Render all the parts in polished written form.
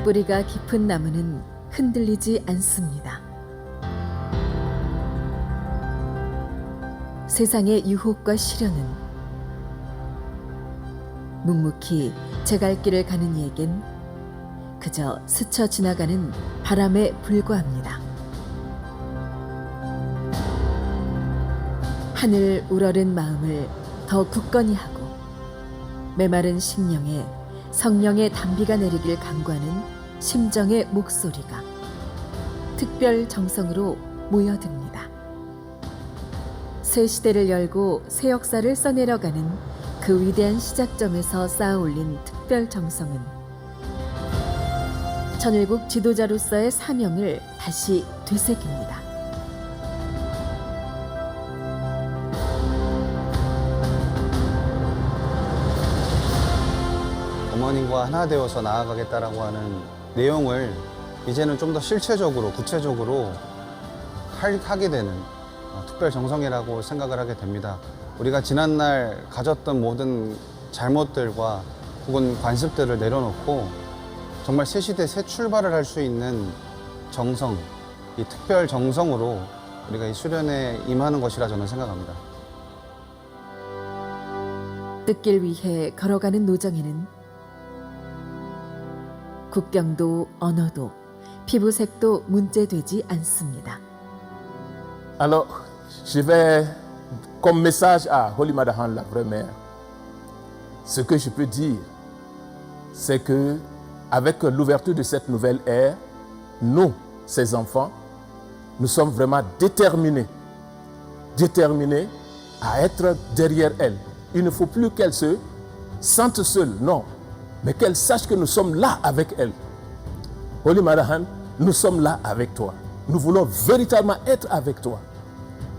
뿌리가 깊은 나무는 흔들리지 않습니다. 세상의 유혹과 시련은 묵묵히 제갈 길을 가는 이에겐 그저 스쳐 지나가는 바람에 불과합니다. 하늘 우러른 마음을 더 굳건히 하고 메마른 심령에 성령의 단비가 내리길 간구하는 심정의 목소리가 특별 정성으로 모여듭니다. 새 시대를 열고 새 역사를 써내려가는 그 위대한 시작점에서 쌓아 올린 특별 정성은 천일국 지도자로서의 사명을 다시 되새깁니다. 어머님과 하나 되어서 나아가겠다라고 하는 내용을 이제는 좀 더 실체적으로 구체적으로 하게 되는 특별 정성이라고 생각을 하게 됩니다. 우리가 지난날 가졌던 모든 잘못들과 혹은 관습들을 내려놓고 정말 새 시대 새 출발을 할 수 있는 정성, 이 특별 정성으로 우리가 이 수련에 임하는 것이라 저는 생각합니다. 뜻길 위해 걸어가는 노정에는 국경도 언어도 피부색도 문제되지 않습니다. Alors, je vais, comme message à Holy Mother Han, la vraie mère, ce que je peux dire, c'est que avec l'ouverture de cette nouvelle ère, nous, ses enfants, nous sommes vraiment déterminés à être derrière elle. Il ne faut plus qu'elle se sente seule, non, mais qu'elle sache que nous sommes là avec elle. Holy Mother Han, nous sommes là avec toi. Nous voulons véritablement être avec toi.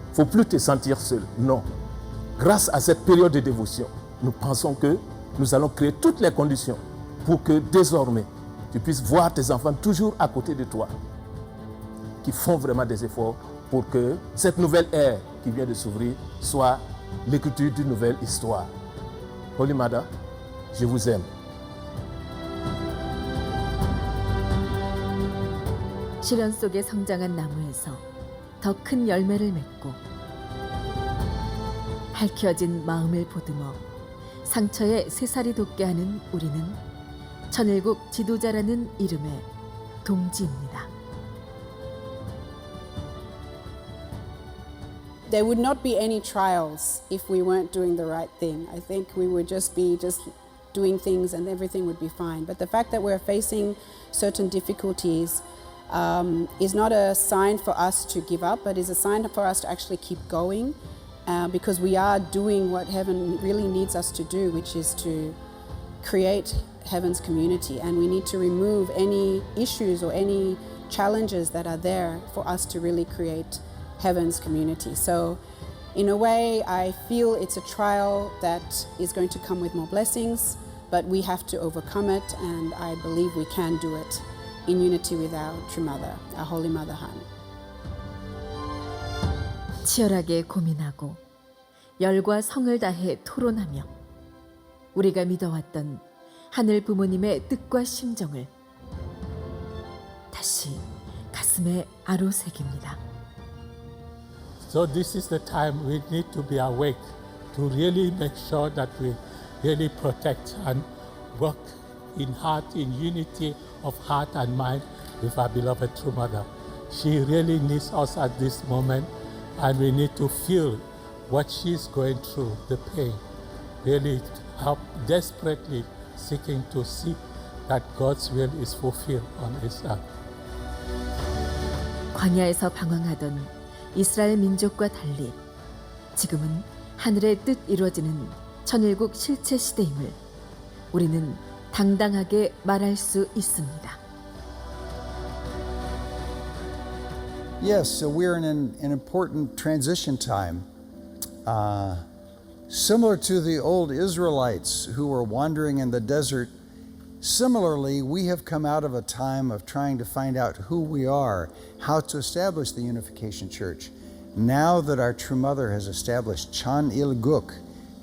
Il ne faut plus te sentir seul, non. Grâce à cette période de dévotion, nous pensons que nous allons créer toutes les conditions pour que désormais, tu puisses voir tes enfants toujours à côté de toi, qui font vraiment des efforts pour que cette nouvelle ère qui vient de s'ouvrir soit l'écriture d'une nouvelle histoire. Holy Mother, je vous aime. 시련 속에 성장한 나무에서 더 큰 열매를 맺고 밝혀진 마음을 보듬어 상처에 새살이 돋게 하는 우리는 천일국 지도자라는 이름의 동지입니다. There would not be any trials if we weren't doing the right thing. I think we would just be doing things and everything would be fine. But the fact that we're facing certain difficulties is not a sign for us to give up, but is a sign for us to actually keep going because we are doing what heaven really needs us to do, which is to create heaven's community. And we need to remove any issues or any challenges that are there for us to really create heaven's community. So in a way, I feel it's a trial that is going to come with more blessings, but we have to overcome it, and I believe we can do it in unity with our true mother, our Holy Mother Han. 치열하게 고민하고 열과 성을 다해 토론하며 우리가 믿어왔던 하늘 부모님의 뜻과 심정을 다시 가슴에 아로새깁니다. So this is the time we need to be awake to really make sure that we really protect and work in heart, in unity of heart and mind with our beloved true mother. She really needs us at this moment, and we need to feel what she's going through, the pain. Really help desperately seeking to see that God's will is fulfilled on this earth. 광야에서 방황하던 이스라엘 민족과 달리 지금은 하늘의 뜻 이루어지는 천일국 실체 시대임을 우리는 당당하게 말할 수 있습니다. Yes, so we're in an important transition time. Similar to the old Israelites who were wandering in the desert, similarly, we have come out of a time of trying to find out who we are, how to establish the Unification Church. Now that our True Mother has established Chan Il Guk,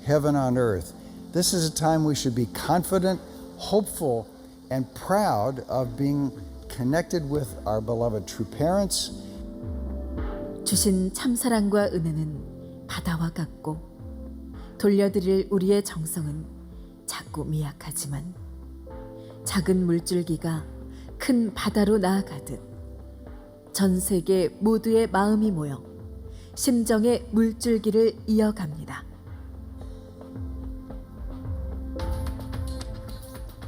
heaven on earth, this is a time we should be confident, hopeful, and proud of being connected with our beloved true parents. 주신 참사랑과 은혜는 바다와 같고 돌려드릴 우리의 정성은 작고 미약하지만 작은 물줄기가 큰 바다로 나아가듯 전 세계 모두의 마음이 모여 심정의 물줄기를 이어갑니다.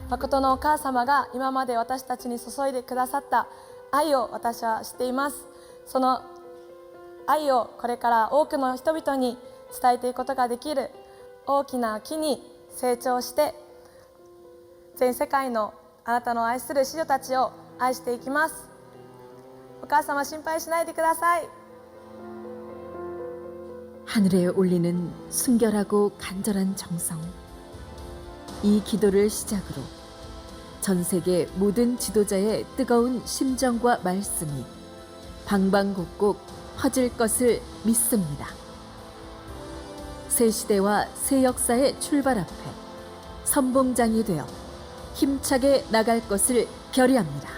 誠のお母様が今まで私たちに注いでくださった愛を私は知っています。その愛をこれから多くの人々に伝えていくことができる大きな木に成長して全世界のあなたの愛する子女たちを愛していきます。お母様心配しないでください。 하늘에 올리는 순결하고 간절한 정성. 이 기도를 시작으로 전 세계 모든 지도자의 뜨거운 심정과 말씀이 방방곡곡 퍼질 것을 믿습니다. 새 시대와 새 역사의 출발 앞에 선봉장이 되어 힘차게 나갈 것을 결의합니다.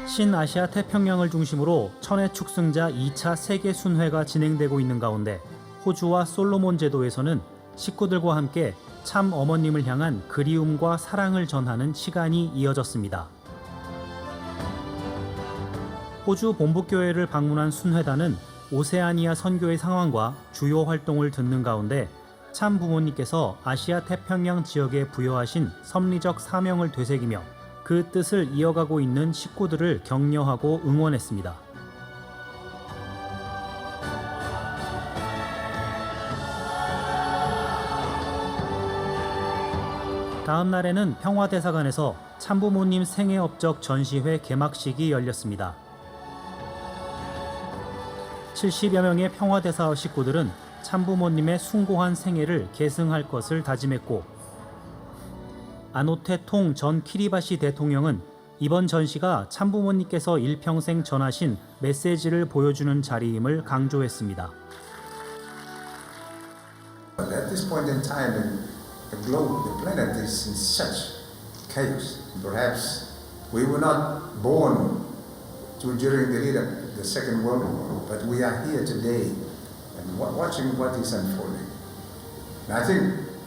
신아시아 태평양을 중심으로 천의 축승자 2차 세계 순회가 진행되고 있는 가운데 호주와 솔로몬 제도에서는 식구들과 함께 참 어머님을 향한 그리움과 사랑을 전하는 시간이 이어졌습니다. 호주 본부교회를 방문한 순회단은 오세아니아 선교의 상황과 주요 활동을 듣는 가운데 참 부모님께서 아시아 태평양 지역에 부여하신 섭리적 사명을 되새기며 그 뜻을 이어가고 있는 식구들을 격려하고 응원했습니다. 다음 날에는 평화대사관에서 참부모님 생애 업적 전시회 개막식이 열렸습니다. 70여 명의 평화대사 식구들은 참부모님의 숭고한 생애를 계승할 것을 다짐했고 아노테 통 전 키리바시 대통령은 이번 전시가 참부모님께서 일평생 전하신 메시지를 보여주는 자리임을 강조했습니다. At this point in time in the globe, the planet is in such chaos. Perhaps we were not born during the lead up to the Second World War, but we are here today and watching what is unfolding. And I think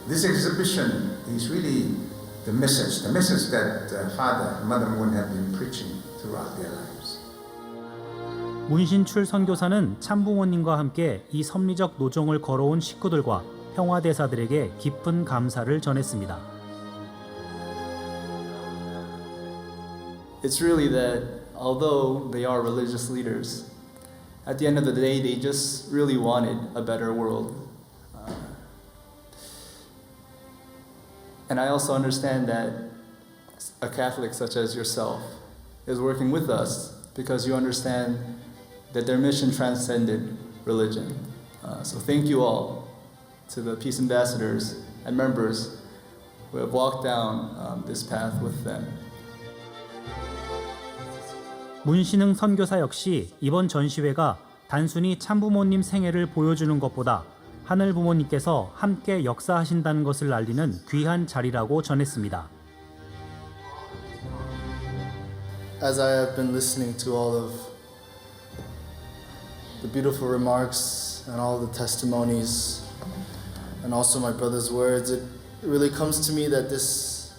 this exhibition is really the message that Father and Mother Moon have been preaching throughout their lives. 문신출 선교사는 참부모님과 함께 이 섭리적 노정을 걸어온 식구들과 평화대사들에게 깊은 감사를 전했습니다. It's really that although they are religious leaders, at the end of the day they just really wanted a better world. And I also understand that a Catholic such as yourself is working with us because you understand that their mission transcended religion. So thank you all to the peace ambassadors and members who have walked down this path with them. 문신흥 선교사 역시 이번 전시회가 단순히 참부모님 생애를 보여주는 것보다 하늘 부모님께서 함께 역사하신다는 것을 알리는 귀한 자리라고 전했습니다. As I have been listening to all of the beautiful remarks and all the testimonies and also my brother's words, it really comes to me that this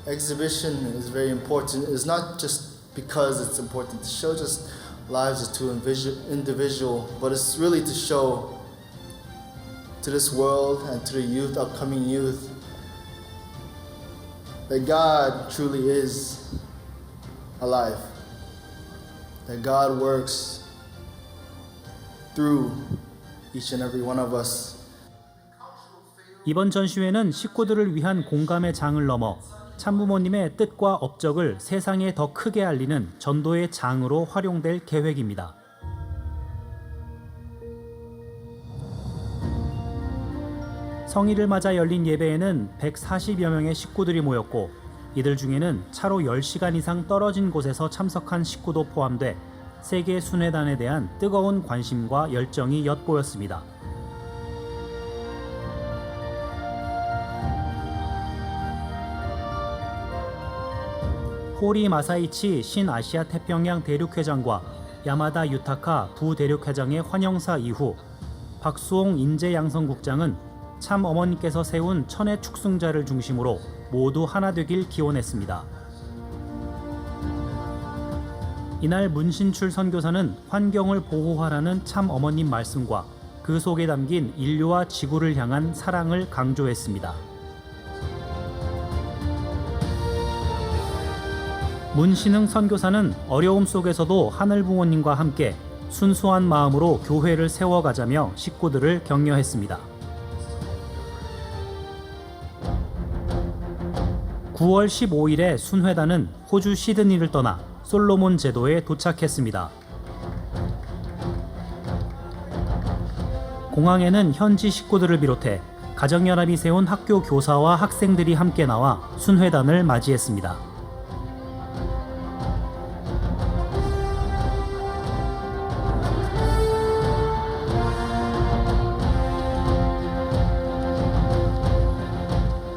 exhibition is very important. It's not just because it's important to show just lives to individual, but it's really to show to this world and to the youth, upcoming youth, that God truly is alive, that God works through each and every one of us. 이번 전시회는 식구들을 위한 공감의 장을 넘어 참부모님의 뜻과 업적을 세상에 더 크게 알리는 전도의 장으로 활용될 계획입니다. 성일을 맞아 열린 예배에는 140여 명의 식구들이 모였고 이들 중에는 차로 10시간 이상 떨어진 곳에서 참석한 식구도 포함돼 세계 순회단에 대한 뜨거운 관심과 열정이 엿보였습니다. 호리 마사이치 신아시아 태평양 대륙회장과 야마다 유타카 부대륙회장의 환영사 이후 박수홍 인재양성국장은 참 어머니께서 세운 천의 축승자를 중심으로 모두 하나 되길 기원했습니다. 이날 문신출 선교사는 환경을 보호하라는 참 어머님 말씀과 그 속에 담긴 인류와 지구를 향한 사랑을 강조했습니다. 문신흥 선교사는 어려움 속에서도 하늘 부모님과 함께 순수한 마음으로 교회를 세워가자며 식구들을 격려했습니다. 9월 15일에 순회단은 호주 시드니를 떠나 솔로몬 제도에 도착했습니다. 공항에는 현지 식구들을 비롯해 가정연합이 세운 학교 교사와 학생들이 함께 나와 순회단을 맞이했습니다.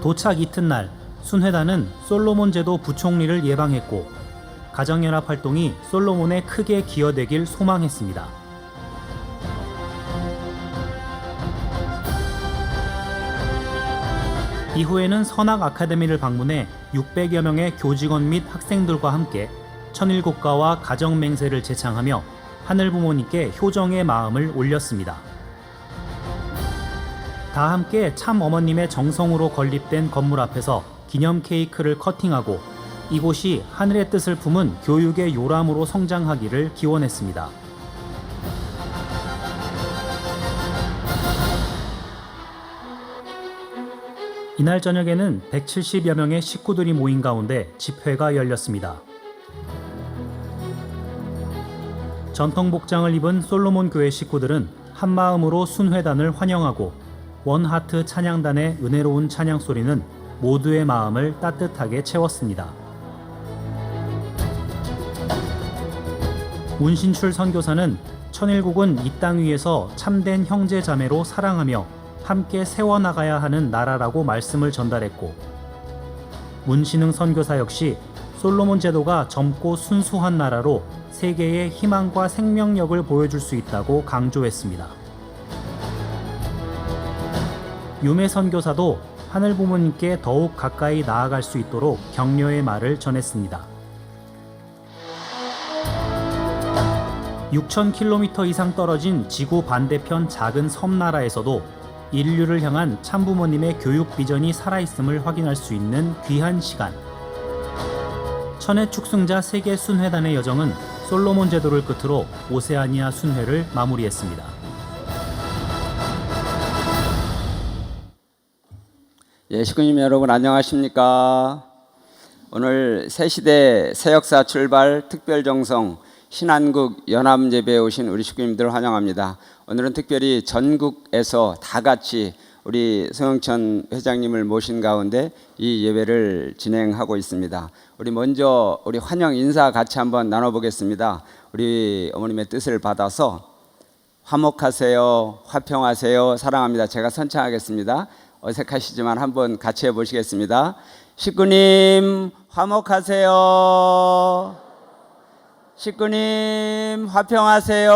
도착 이튿날 순회단은 솔로몬 제도 부총리를 예방했고 가정연합 활동이 솔로몬에 크게 기여되길 소망했습니다. 이후에는 선악 아카데미를 방문해 600여 명의 교직원 및 학생들과 함께 천일국가와 가정 맹세를 제창하며 하늘 부모님께 효정의 마음을 올렸습니다. 다 함께 참 어머님의 정성으로 건립된 건물 앞에서 기념 케이크를 커팅하고 이곳이 하늘의 뜻을 품은 교육의 요람으로 성장하기를 기원했습니다. 이날 저녁에는 170여 명의 식구들이 모인 가운데 집회가 열렸습니다. 전통 복장을 입은 솔로몬 교회 식구들은 한마음으로 순회단을 환영하고 원하트 찬양단의 은혜로운 찬양 소리는 모두의 마음을 따뜻하게 채웠습니다. 문신출 선교사는 천일국은 이 땅 위에서 참된 형제 자매로 사랑하며 함께 세워나가야 하는 나라라고 말씀을 전달했고 문신흥 선교사 역시 솔로몬 제도가 젊고 순수한 나라로 세계에 희망과 생명력을 보여줄 수 있다고 강조했습니다. 유메 선교사도 하늘 부모님께 더욱 가까이 나아갈 수 있도록 격려의 말을 전했습니다. 6,000km 이상 떨어진 지구 반대편 작은 섬나라에서도 인류를 향한 참부모님의 교육 비전이 살아있음을 확인할 수 있는 귀한 시간. 천의 축승자 세계 순회단의 여정은 솔로몬 제도를 끝으로 오세아니아 순회를 마무리했습니다. 예, 식구님 여러분 안녕하십니까? 오늘 새시대 새역사 출발 특별정성 신한국 연합예배에 오신 우리 식구님들 환영합니다. 오늘은 특별히 전국에서 다 같이 우리 성영천 회장님을 모신 가운데 이 예배를 진행하고 있습니다. 우리 먼저 우리 환영 인사 같이 한번 나눠보겠습니다. 우리 어머님의 뜻을 받아서 화목하세요, 화평하세요, 사랑합니다. 제가 선창하겠습니다. 어색하시지만 한번 같이 해보시겠습니다. 식구님 화목하세요. 식구님 화평하세요.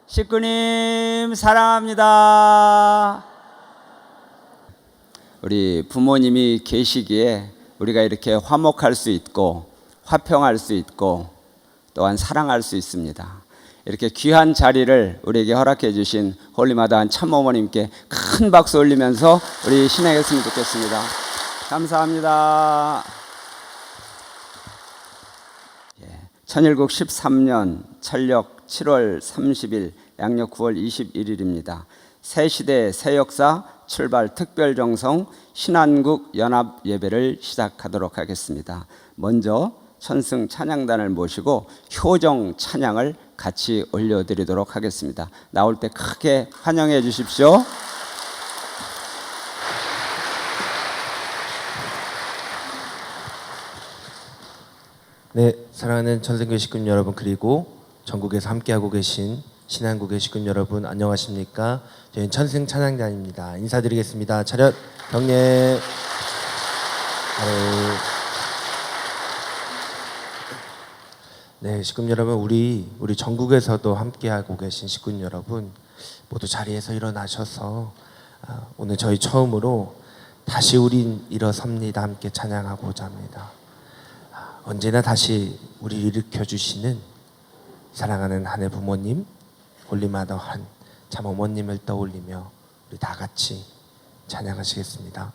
식구님 사랑합니다. 우리 부모님이 계시기에 우리가 이렇게 화목할 수 있고 화평할 수 있고 또한 사랑할 수 있습니다. 이렇게 귀한 자리를 우리에게 허락해 주신 홀리마다한 참어머님께 큰 박수 올리면서 우리 신행했으면 좋겠습니다. 감사합니다. 천일국 13년 철력 7월 30일 양력 9월 21일입니다. 새시대 새역사 출발 특별정성 신한국 연합 예배를 시작하도록 하겠습니다. 먼저 천승 찬양단을 모시고 효정 찬양을 같이 올려드리도록 하겠습니다. 나올 때 크게 환영해 주십시오. 네, 사랑하는 천생교회 식구님 여러분, 그리고 전국에서 함께하고 계신 신한국의 식구님 여러분, 안녕하십니까? 저희는 천생 찬양단입니다. 인사드리겠습니다. 차렷 경례. 네, 식구님 여러분, 우리 전국에서도 함께하고 계신 식구님 여러분, 모두 자리에서 일어나셔서 오늘 저희 처음으로 다시 우린 일어섭니다 함께 찬양하고자 합니다. 언제나 다시 우리를 일으켜주시는 사랑하는 한해 부모님, 홀리마더한 참 어머님을 떠올리며 우리 다 같이 찬양하시겠습니다.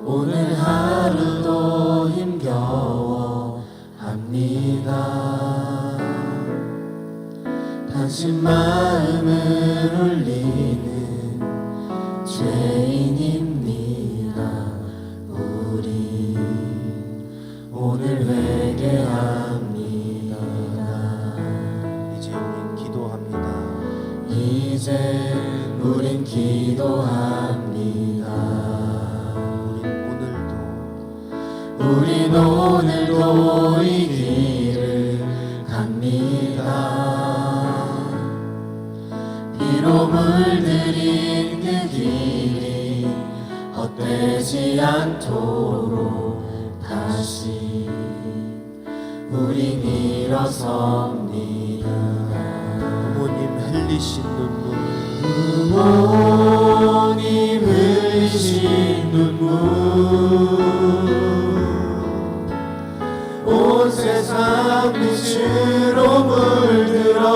오늘 하루도 힘겨워 합니다. 당신 마음을 울리는 죄인입니다. 우리 오늘 회개합니다. 이제 우린 기도합니다. 이제 우린 기도합니다. 우린 오늘도 이 길을 갑니다. 비로 물들인 그 길이 헛되지 않도록 다시 우린 일어섭니다. 부모님 흘리신 눈물, 부모님 흘리신 눈물, 온 세상 빛으로 물들어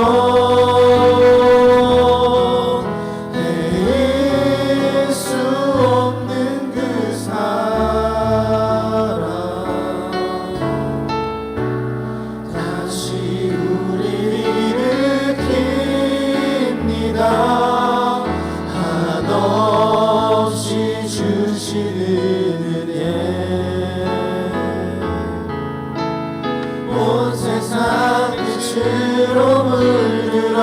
헤일 수 없는 그 사랑, 다시 우리를 일으킵니다. 한없이 주시는 온 세상 빛으로 물들어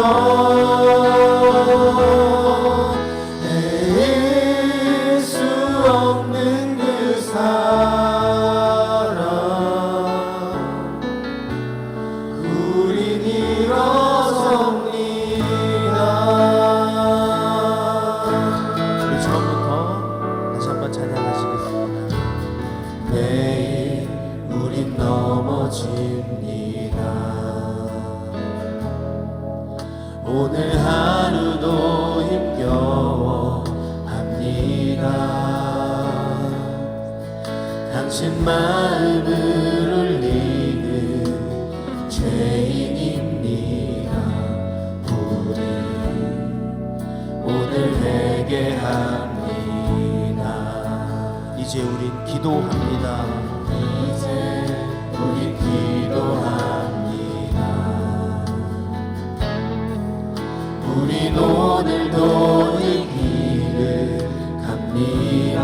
헤일 수 없는 그 사랑, 우린 일어섭니다. 우리 처음부터 다시 한번 찬양하시겠습니다. 매일 우린 넘어집니다. 오늘 하루도 힘겨워 합니다. 당신 마음을 울리는 죄인입니다. 우리 오늘 회개합니다. 이제 우린 기도합니다. 이제 우리 기도합니다. 우린 오늘도 이 길을 갑니다.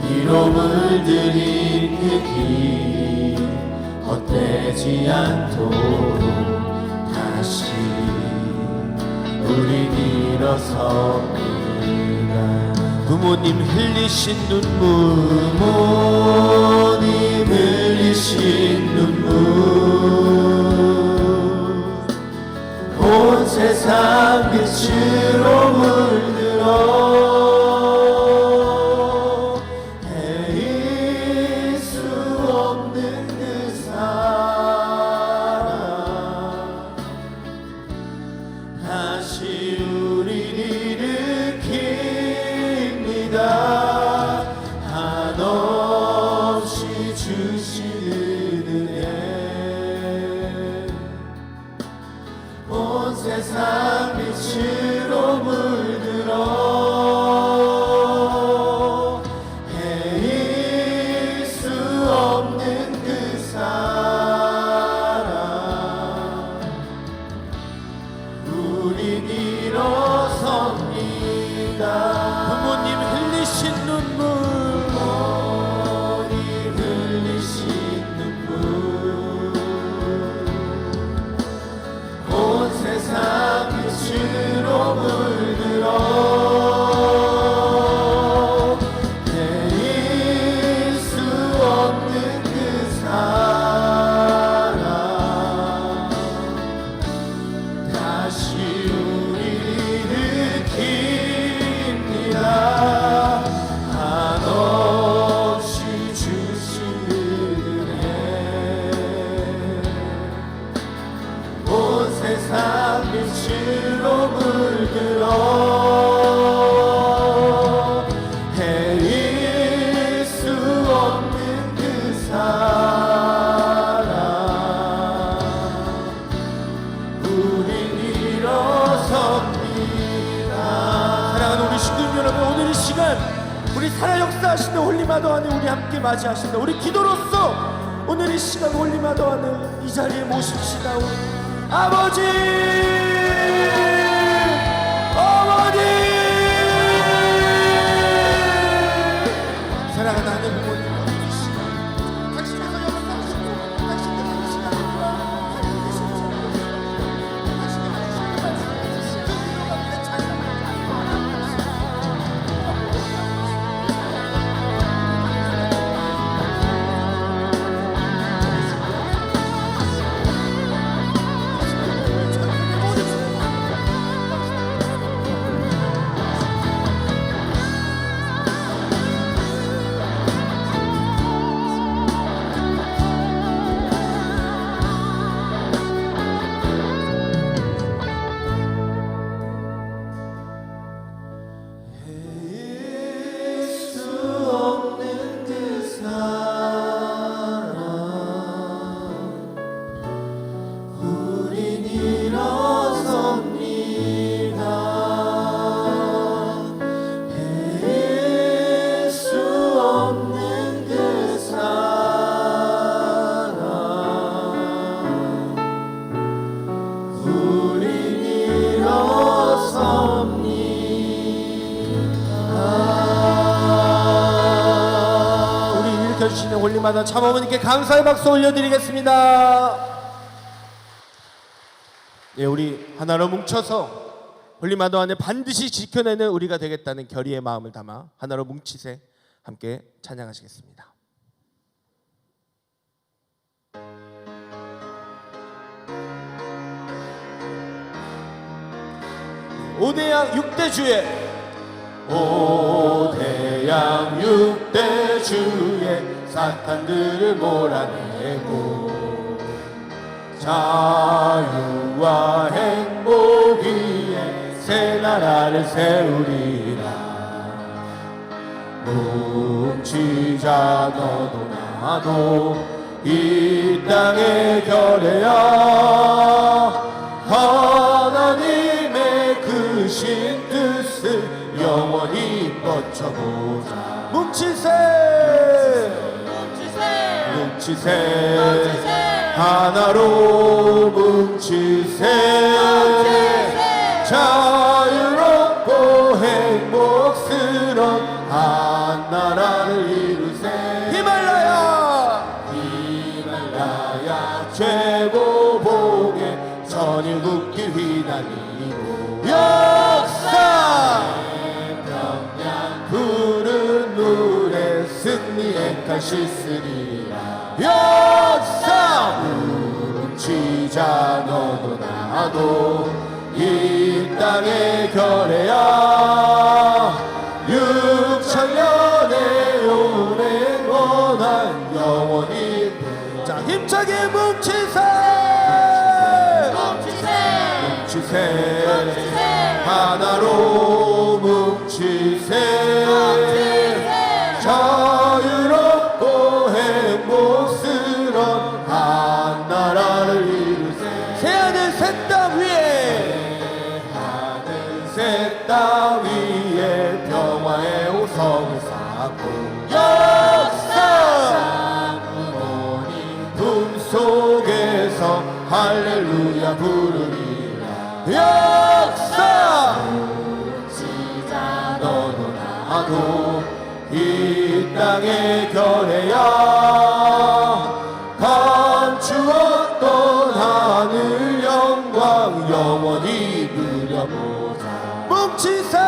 비로 물들인 그 길이 헛되지 않도록 다시 우린 일어섭니다. 부모님 흘리신 눈물, 부모님 흘리신 눈물, 온 세상 빛으로 물들어 헤일 수 없는 그 사랑, 다시 우리를 일으킵니다. 한없이 주시는 은혜, 온 세상 빛으로 물들어 진실로 물들어 헤일 수 없는 그 사랑 우린 일어섭니다. 사랑하는 우리 식구 여러분, 오늘 이 시간 우리 살아 역사하시는 홀리마더 안에 우리 함께 맞이하신다. 우리 기도로서 오늘 이 시간 홀리마더 안에 이 자리에 모십시다. 우리 아버지, 어머니, 사랑하는 하나님 부모님, 이 시간 당신께서 역사하시고 당신께서 이 시간 하나님 계시는 당신께서 이 시간 그 위로가 우리의 찬양을 주시는 홀리마더 참어머니께 감사의 박수 올려드리겠습니다. 예, 우리 하나로 뭉쳐서 홀리마더 안에 반드시 지켜내는 우리가 되겠다는 결의의 마음을 담아 하나로 뭉치세 함께 찬양하시겠습니다. 오대양 6대주에 오대양 6대주에 사탄들을 몰아내고 자유와 행복 위에 새 나라를 세우리라. 뭉치자 너도 나도 이 땅의 결례야 하나님의 크신 뜻을 영원히 뻗쳐보자. 뭉치세 하나로 뭉치세 자유롭고 행복스런 한 나라를 이루세. 히말라야 최고봉에 전유국기 휘날리고 역사 푸른 물에 승리의 칼 씻으리라. 역사 뭉치자 너도 나도 이 땅의 결례야 6천년의 오랜 원한 영원히. 자, 힘차게 뭉치세 하나로 뭉치세 자유롭고 행복스런 한 나라를 이루세. 새하늘 새 땅 위에 새 땅 위에 평화의 오성을 쌓고 역사 품 속에서 할렐루야 부르리라. 역사 너도 나도 이 땅의 결례야 감추었던 하늘 영광 영원히 누려보자. 뭉치세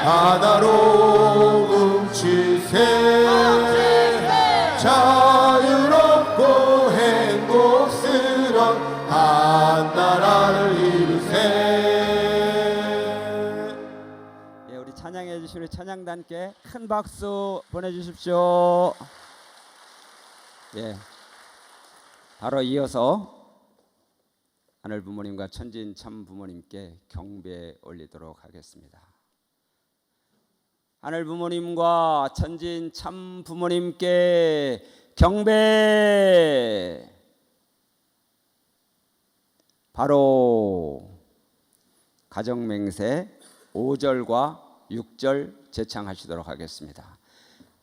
하나로 뭉치세 자유롭고 행복스런 한 나라를 이루세. 예, 우리 찬양해 주신 우리 찬양단께 큰 박수 보내주십시오. 예, 바로 이어서 하늘 부모님과 천진 참 부모님께 경배 올리도록 하겠습니다. 하늘 부모님과 천진 참 부모님께 경배. 바로 가정맹세 5절과 6절 제창하시도록 하겠습니다.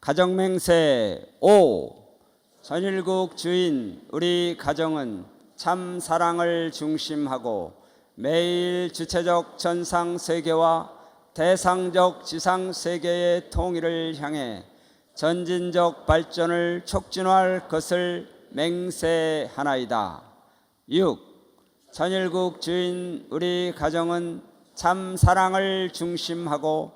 가정맹세 5. 선일국 주인 우리 가정은 참 사랑을 중심하고 매일 주체적 전상 세계와 대상적 지상 세계의 통일을 향해 전진적 발전을 촉진할 것을 맹세하나이다. 6. 선일국 주인 우리 가정은 참 사랑을 중심하고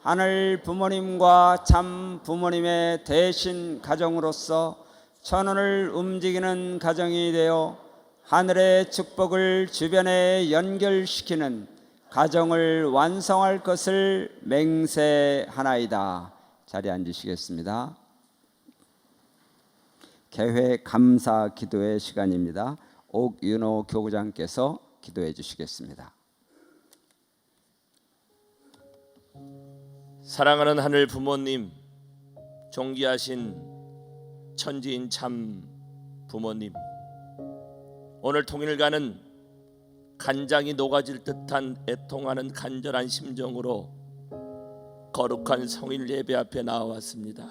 하늘 부모님과 참 부모님의 대신 가정으로서 천원을 움직이는 가정이 되어 하늘의 축복을 주변에 연결시키는 가정을 완성할 것을 맹세하나이다. 자리에 앉으시겠습니다. 개회 감사 기도의 시간입니다. 옥윤호 교구장께서 기도해 주시겠습니다. 사랑하는 하늘 부모님, 존귀하신 천지인 참 부모님, 오늘 통일가는 간장이 녹아질 듯한 애통하는 간절한 심정으로 거룩한 성일 예배 앞에 나와왔습니다.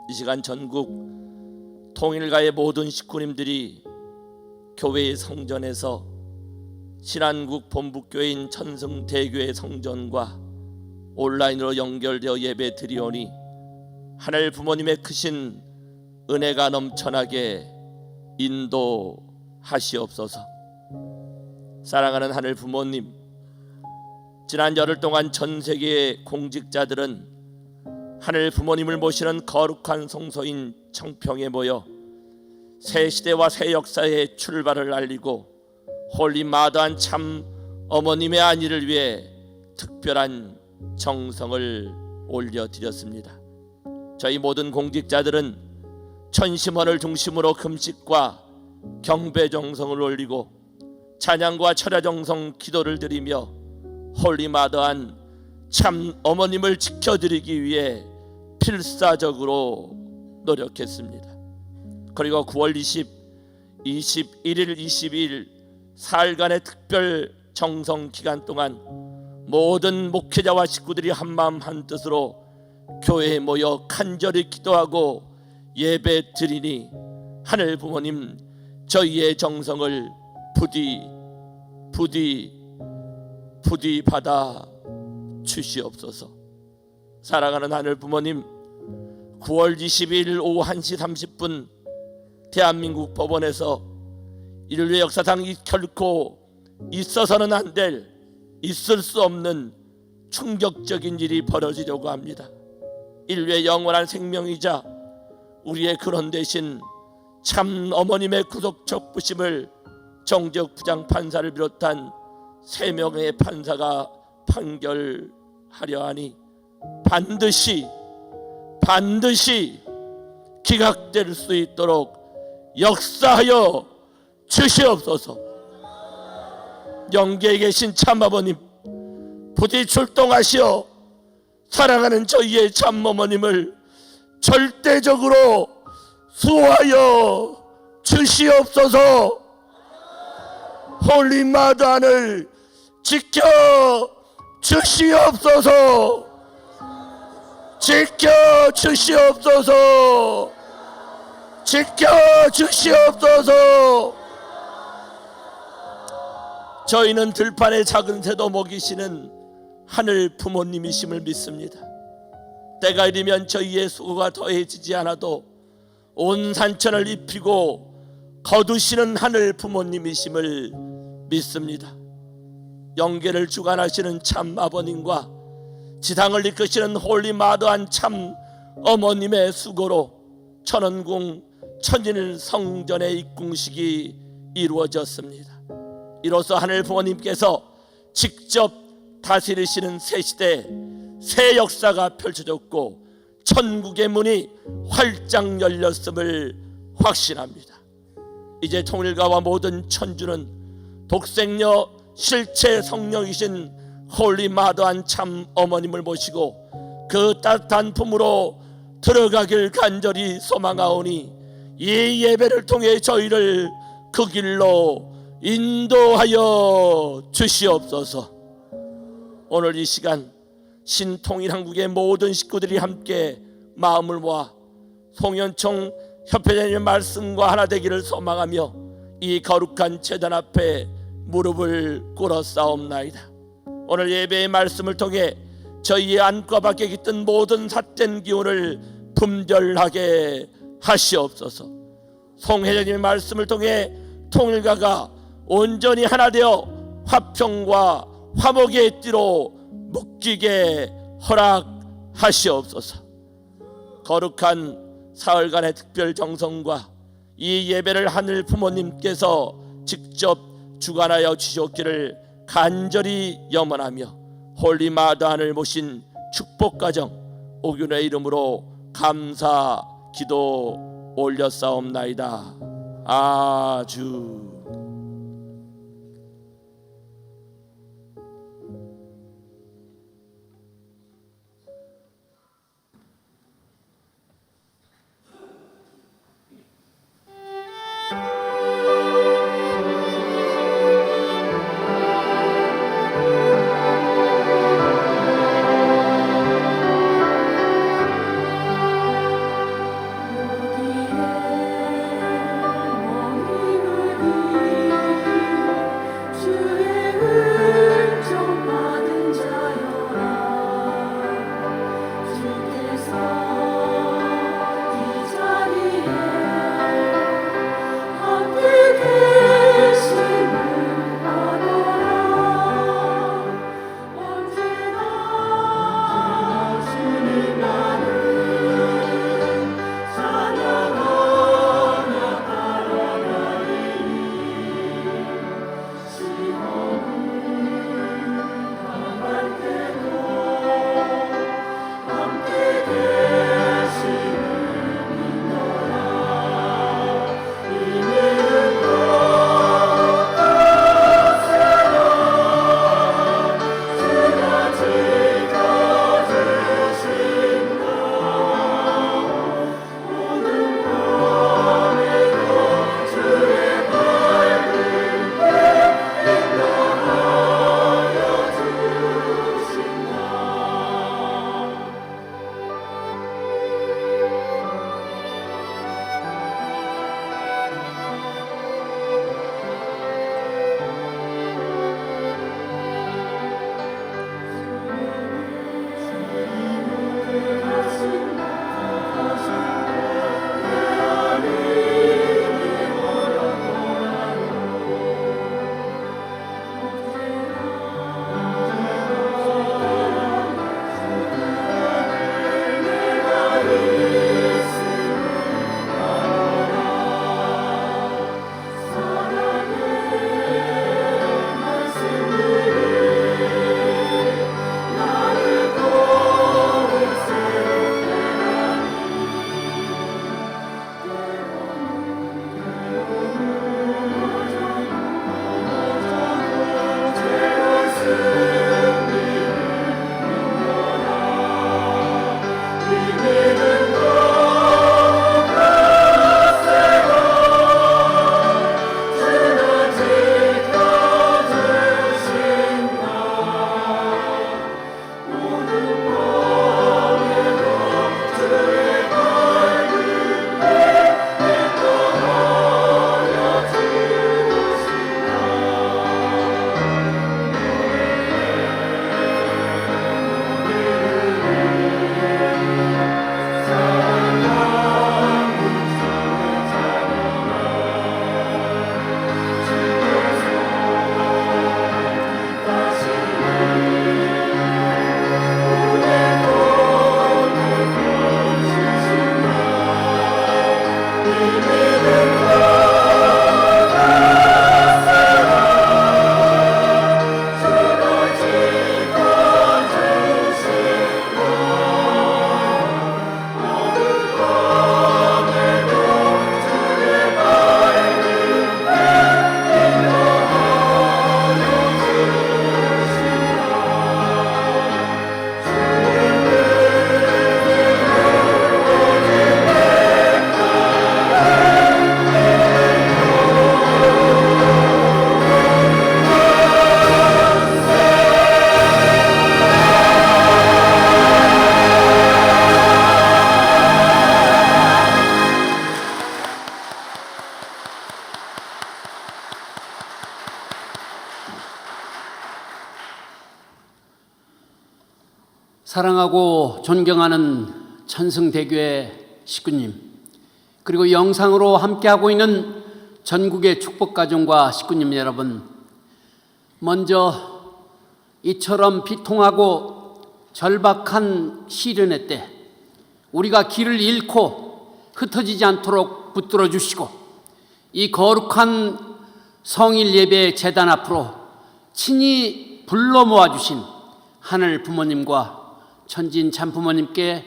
이 시간 전국 통일가의 모든 식구님들이 교회의 성전에서 신안국 본부교인 천승대교의 성전과 온라인으로 연결되어 예배 드리오니 하늘 부모님의 크신 은혜가 넘쳐나게 인도하시옵소서. 사랑하는 하늘 부모님, 지난 열흘 동안 전 세계의 공직자들은 하늘 부모님을 모시는 거룩한 성소인 청평에 모여 새 시대와 새 역사의 출발을 알리고 홀리 마더한 참 어머님의 안위를 위해 특별한 정성을 올려드렸습니다. 저희 모든 공직자들은 천심원을 중심으로 금식과 경배 정성을 올리고 찬양과 철야 정성 기도를 드리며 홀리 마더한 참 어머님을 지켜드리기 위해 필사적으로 노력했습니다. 그리고 9월 20, 21일, 22일 사흘간의 특별 정성 기간 동안 모든 목회자와 식구들이 한마음 한뜻으로 교회에 모여 간절히 기도하고 예배 드리니 하늘 부모님 저희의 정성을 부디 받아 주시옵소서. 사랑하는 하늘 부모님, 9월 22일 오후 1시 30분 대한민국 법원에서 인류의 역사상 결코 있어서는 안 될, 있을 수 없는 충격적인 일이 벌어지려고 합니다. 인류의 영원한 생명이자 우리의 근원 되신 참 어머님의 구속적 부심을 정적 부장판사를 비롯한 3명의 판사가 판결하려 하니 반드시 기각될 수 있도록 역사하여 주시옵소서. 영계에 계신 참아버님, 부디 출동하시어 사랑하는 저희의 참어머님을 절대적으로 수호하여 주시옵소서. 홀리 마더안을 지켜 주시옵소서. 지켜 주시옵소서. 지켜 주시옵소서. 저희는 들판의 작은 새도 먹이시는 하늘 부모님이심을 믿습니다. 때가 이르면 저희의 수고가 더해지지 않아도 온 산천을 입히고 거두시는 하늘 부모님이심을 믿습니다. 영계를 주관하시는 참 아버님과 지상을 이끄시는 홀리 마더한 참 어머님의 수고로 천원궁 천일 성전의 입궁식이 이루어졌습니다. 이로써 하늘 부모님께서 직접 다스리시는 새 시대, 새 역사가 펼쳐졌고 천국의 문이 활짝 열렸음을 확신합니다. 이제 통일가와 모든 천주는 독생녀 실체 성령이신 홀리 마더한 참 어머님을 모시고 그 따뜻한 품으로 들어가길 간절히 소망하오니 이 예배를 통해 저희를 그 길로 인도하여 주시옵소서. 오늘 이 시간 신통일한국의 모든 식구들이 함께 마음을 모아 송현총 협회장님의 말씀과 하나 되기를 소망하며 이 거룩한 제단 앞에 무릎을 꿇어 싸움나이다. 오늘 예배의 말씀을 통해 저희의 안과 밖에 깃든 모든 삿된 기운을 분별하게 하시옵소서. 송 회장님의 말씀을 통해 통일가가 온전히 하나 되어 화평과 화목의 띠로 묶이게 허락하시옵소서. 거룩한 사흘간의 특별 정성과 이 예배를 하늘 부모님께서 직접 주관하여 주셨기를 간절히 염원하며 홀리 마더한을 모신 축복가정 오균의 이름으로 감사 기도 올렸사옵나이다. 아주. 그 사랑하고 존경하는 천승대교회 식구님, 그리고 영상으로 함께하고 있는 전국의 축복가정과 식구님 여러분, 먼저 이처럼 비통하고 절박한 시련의 때 우리가 길을 잃고 흩어지지 않도록 붙들어 주시고 이 거룩한 성일 예배 제단 앞으로 친히 불러 모아 주신 하늘 부모님과 천진 참부모님께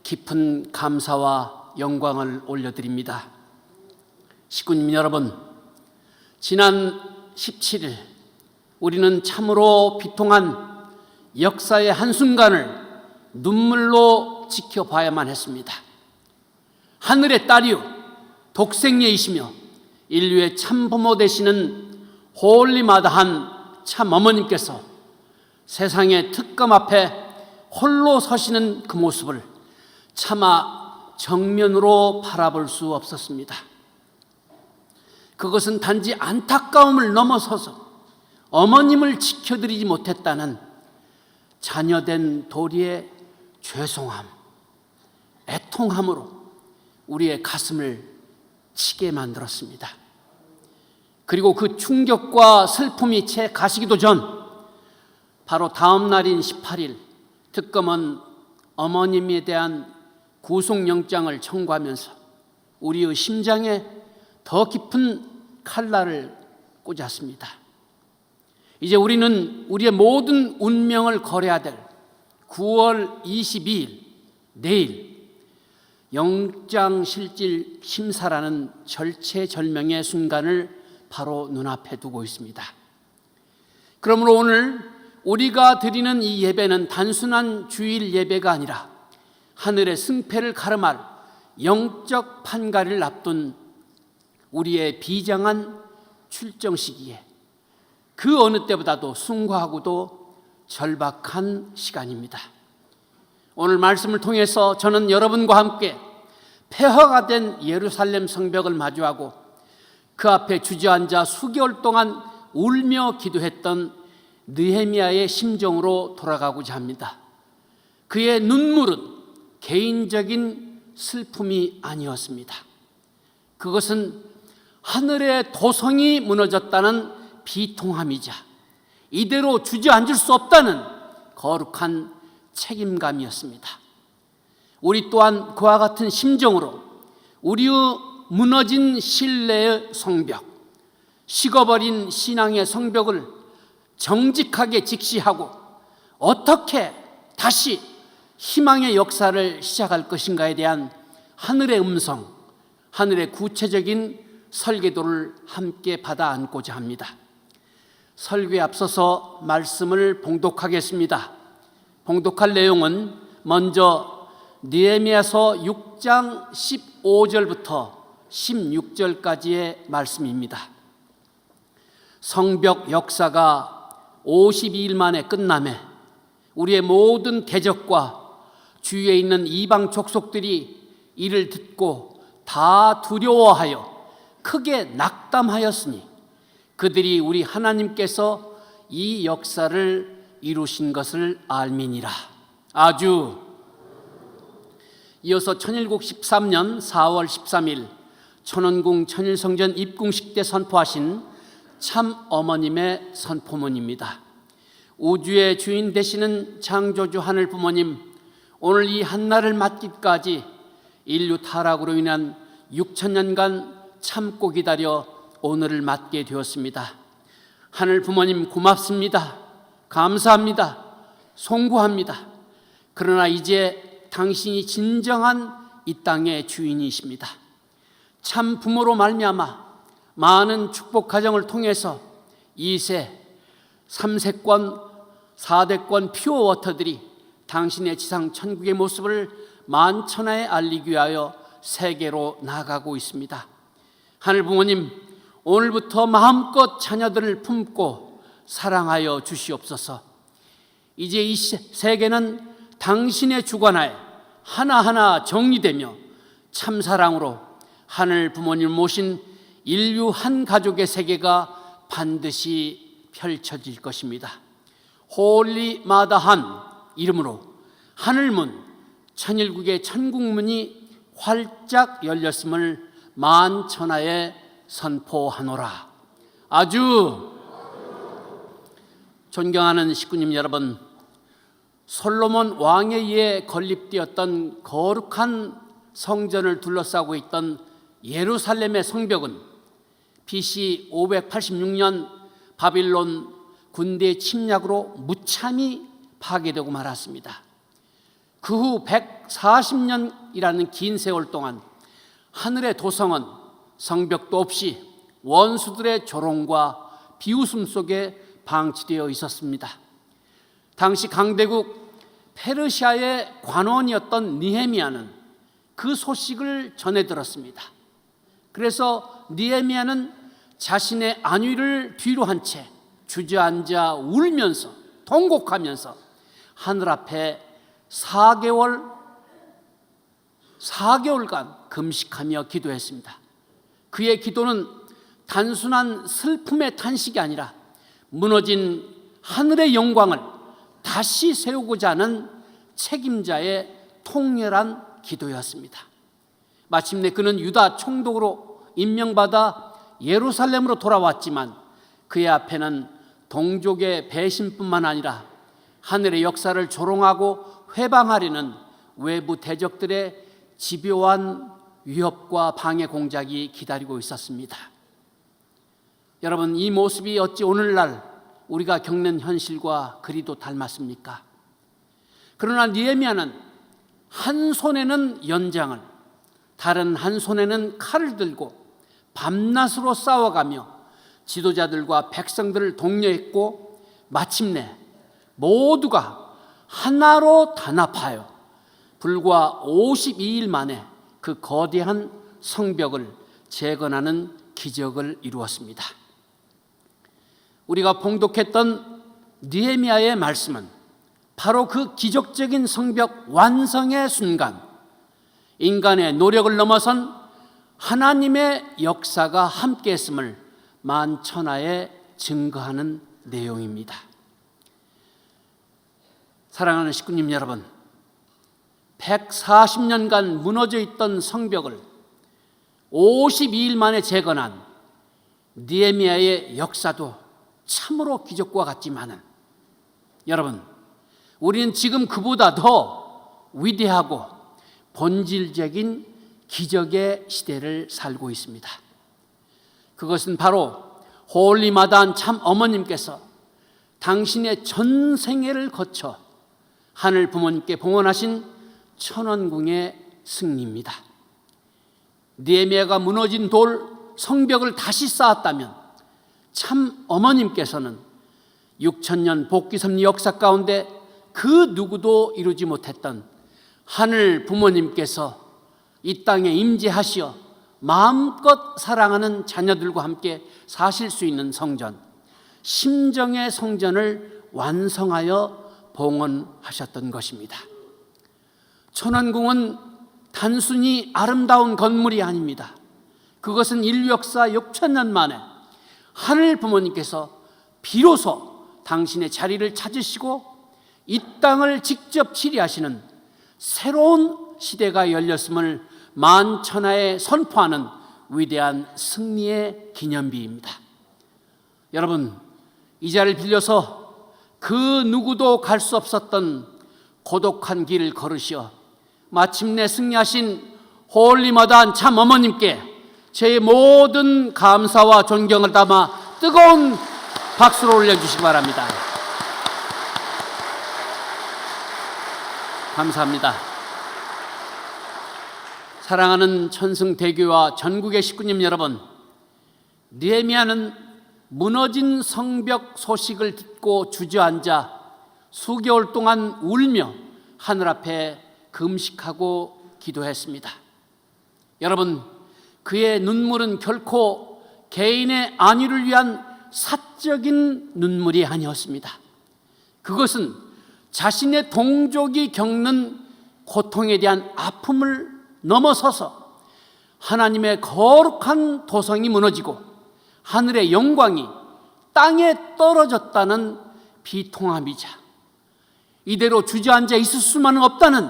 깊은 감사와 영광을 올려드립니다. 식구님 여러분, 지난 17일 우리는 참으로 비통한 역사의 한순간을 눈물로 지켜봐야만 했습니다. 하늘의 딸이요 독생녀이시며 인류의 참부모 되시는 홀리마다한 참어머님께서 세상의 특검 앞에 홀로 서시는 그 모습을 차마 정면으로 바라볼 수 없었습니다. 그것은 단지 안타까움을 넘어서서 어머님을 지켜드리지 못했다는 자녀된 도리의 죄송함, 애통함으로 우리의 가슴을 치게 만들었습니다. 그리고 그 충격과 슬픔이 채 가시기도 전 바로 다음 날인 18일 특검은 어머님에 대한 구속영장을 청구하면서 우리의 심장에 더 깊은 칼날을 꽂았습니다. 이제 우리는 우리의 모든 운명을 걸어야 될 9월 22일 내일 영장실질 심사라는 절체절명의 순간을 바로 눈앞에 두고 있습니다. 그러므로 오늘 우리가 드리는 이 예배는 단순한 주일 예배가 아니라 하늘의 승패를 가름할 영적 판가를 앞둔 우리의 비장한 출정 시기에 그 어느 때보다도 숭고하고도 절박한 시간입니다. 오늘 말씀을 통해서 저는 여러분과 함께 폐허가 된 예루살렘 성벽을 마주하고 그 앞에 주저앉아 수개월 동안 울며 기도했던 느헤미야의 심정으로 돌아가고자 합니다. 그의 눈물은 개인적인 슬픔이 아니었습니다. 그것은 하늘의 도성이 무너졌다는 비통함이자 이대로 주저앉을 수 없다는 거룩한 책임감이었습니다. 우리 또한 그와 같은 심정으로 우리의 무너진 신뢰의 성벽, 식어버린 신앙의 성벽을 정직하게 직시하고 어떻게 다시 희망의 역사를 시작할 것인가에 대한 하늘의 음성, 하늘의 구체적인 설계도를 함께 받아 안고자 합니다. 설교에 앞서서 말씀을 봉독하겠습니다. 봉독할 내용은 먼저 느헤미야서 6장 15절부터 16절까지의 말씀입니다. 성벽 역사가 52일 만에 끝남에 우리의 모든 대적과 주위에 있는 이방 족속들이 이를 듣고 다 두려워하여 크게 낙담하였으니 그들이 우리 하나님께서 이 역사를 이루신 것을 알미니라. 아주 이어서 천일국 13년 4월 13일 천원궁 천일성전 입궁식 때 선포하신 참 어머님의 선포문입니다. 우주의 주인 되시는 창조주 하늘 부모님, 오늘 이 한날을 맞기까지 인류 타락으로 인한 6,000년간 참고 기다려 오늘을 맞게 되었습니다. 하늘 부모님 고맙습니다. 감사합니다. 송구합니다. 그러나 이제 당신이 진정한 이 땅의 주인이십니다. 참 부모로 말미암아 많은 축복 가정을 통해서 2세, 3세권, 4대권 퓨어 워터들이 당신의 지상 천국의 모습을 만천하에 알리기 위하여 세계로 나가고 있습니다. 하늘 부모님, 오늘부터 마음껏 자녀들을 품고 사랑하여 주시옵소서. 이제 이 세계는 당신의 주관하에 하나하나 정리되며 참사랑으로 하늘 부모님 모신 인류 한 가족의 세계가 반드시 펼쳐질 것입니다. 홀리 마다한 이름으로 하늘문, 천일국의 천국문이 활짝 열렸음을 만천하에 선포하노라. 아주 존경하는 식구님 여러분, 솔로몬 왕에 의해 건립되었던 거룩한 성전을 둘러싸고 있던 예루살렘의 성벽은 BC 586년 바빌론 군대 침략으로 무참히 파괴되고 말았습니다. 그 후 140년이라는 긴 세월 동안 하늘의 도성은 성벽도 없이 원수들의 조롱과 비웃음 속에 방치되어 있었습니다. 당시 강대국 페르시아의 관원이었던 느헤미야는 그 소식을 전해 들었습니다. 그래서 느헤미야는 자신의 안위를 뒤로 한 채 주저앉아 울면서 통곡하면서 하늘 앞에 4개월간 금식하며 기도했습니다. 그의 기도는 단순한 슬픔의 탄식이 아니라 무너진 하늘의 영광을 다시 세우고자 하는 책임자의 통렬한 기도였습니다. 마침내 그는 유다 총독으로 임명받아 예루살렘으로 돌아왔지만 그의 앞에는 동족의 배신뿐만 아니라 하늘의 역사를 조롱하고 회방하려는 외부 대적들의 집요한 위협과 방해 공작이 기다리고 있었습니다. 여러분, 이 모습이 어찌 오늘날 우리가 겪는 현실과 그리도 닮았습니까? 그러나 느헤미야는 한 손에는 연장을, 다른 한 손에는 칼을 들고 밤낮으로 싸워가며 지도자들과 백성들을 독려했고 마침내 모두가 하나로 단합하여 불과 52일 만에 그 거대한 성벽을 재건하는 기적을 이루었습니다. 우리가 봉독했던 느헤미야의 말씀은 바로 그 기적적인 성벽 완성의 순간 인간의 노력을 넘어선 하나님의 역사가 함께했음을 만천하에 증거하는 내용입니다. 사랑하는 식구님 여러분, 140년간 무너져 있던 성벽을 52일 만에 재건한 느헤미야의 역사도 참으로 기적과 같지만은 여러분, 우리는 지금 그보다 더 위대하고 본질적인 기적의 시대를 살고 있습니다. 그것은 바로 홀리마다한 참 어머님께서 당신의 전생애를 거쳐 하늘 부모님께 봉헌하신 천원궁의 승리입니다. 느헤미야가 무너진 돌 성벽을 다시 쌓았다면 참 어머님께서는 6,000년 복귀섭리 역사 가운데 그 누구도 이루지 못했던 하늘 부모님께서 이 땅에 임재하시어 마음껏 사랑하는 자녀들과 함께 사실 수 있는 성전, 심정의 성전을 완성하여 봉헌하셨던 것입니다. 천원궁은 단순히 아름다운 건물이 아닙니다. 그것은 인류 역사 6,000년 만에 하늘 부모님께서 비로소 당신의 자리를 찾으시고 이 땅을 직접 치리하시는 새로운 시대가 열렸음을 만천하에 선포하는 위대한 승리의 기념비입니다. 여러분, 이 자리를 빌려서 그 누구도 갈 수 없었던 고독한 길을 걸으시어 마침내 승리하신 홀리마다한 참 어머님께 제 모든 감사와 존경을 담아 뜨거운 박수를 올려주시기 바랍니다. 감사합니다. 사랑하는 천승대교와 전국의 식구님 여러분, 느헤미야는 무너진 성벽 소식을 듣고 주저앉아 수개월 동안 울며 하늘 앞에 금식하고 기도했습니다. 여러분, 그의 눈물은 결코 개인의 안위를 위한 사적인 눈물이 아니었습니다. 그것은 자신의 동족이 겪는 고통에 대한 아픔을 넘어서서 하나님의 거룩한 도성이 무너지고 하늘의 영광이 땅에 떨어졌다는 비통함이자 이대로 주저앉아 있을 수만은 없다는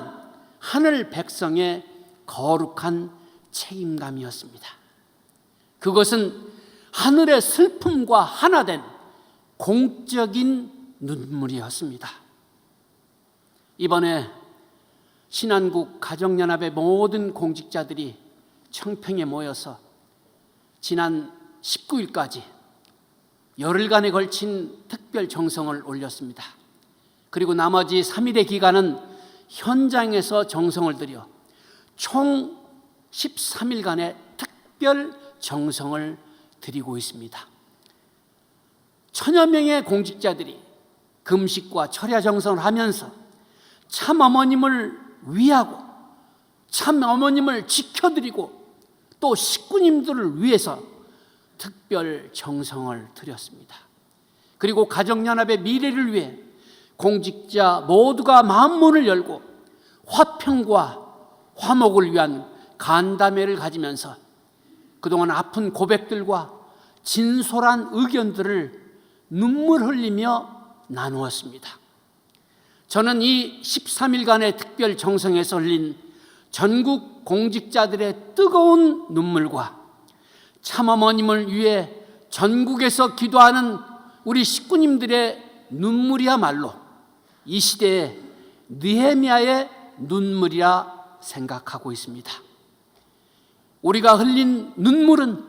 하늘 백성의 거룩한 책임감이었습니다. 그것은 하늘의 슬픔과 하나된 공적인 눈물이었습니다. 이번에 신한국 가정연합의 모든 공직자들이 청평에 모여서 지난 19일까지 열흘간에 걸친 특별 정성을 올렸습니다. 그리고 나머지 3일의 기간은 현장에서 정성을 들여 총 13일간의 특별 정성을 드리고 있습니다. 1000여 명의 공직자들이 금식과 철야 정성을 하면서 참 어머님을 위하고 참 어머님을 지켜드리고 또 식구님들을 위해서 특별 정성을 드렸습니다. 그리고 가정연합의 미래를 위해 공직자 모두가 마음문을 열고 화평과 화목을 위한 간담회를 가지면서 그동안 아픈 고백들과 진솔한 의견들을 눈물 흘리며 나누었습니다. 저는 이 13일간의 특별 정성에서 흘린 전국 공직자들의 뜨거운 눈물과 참어머님을 위해 전국에서 기도하는 우리 식구님들의 눈물이야말로 이 시대의 느헤미야의 눈물이라 생각하고 있습니다. 우리가 흘린 눈물은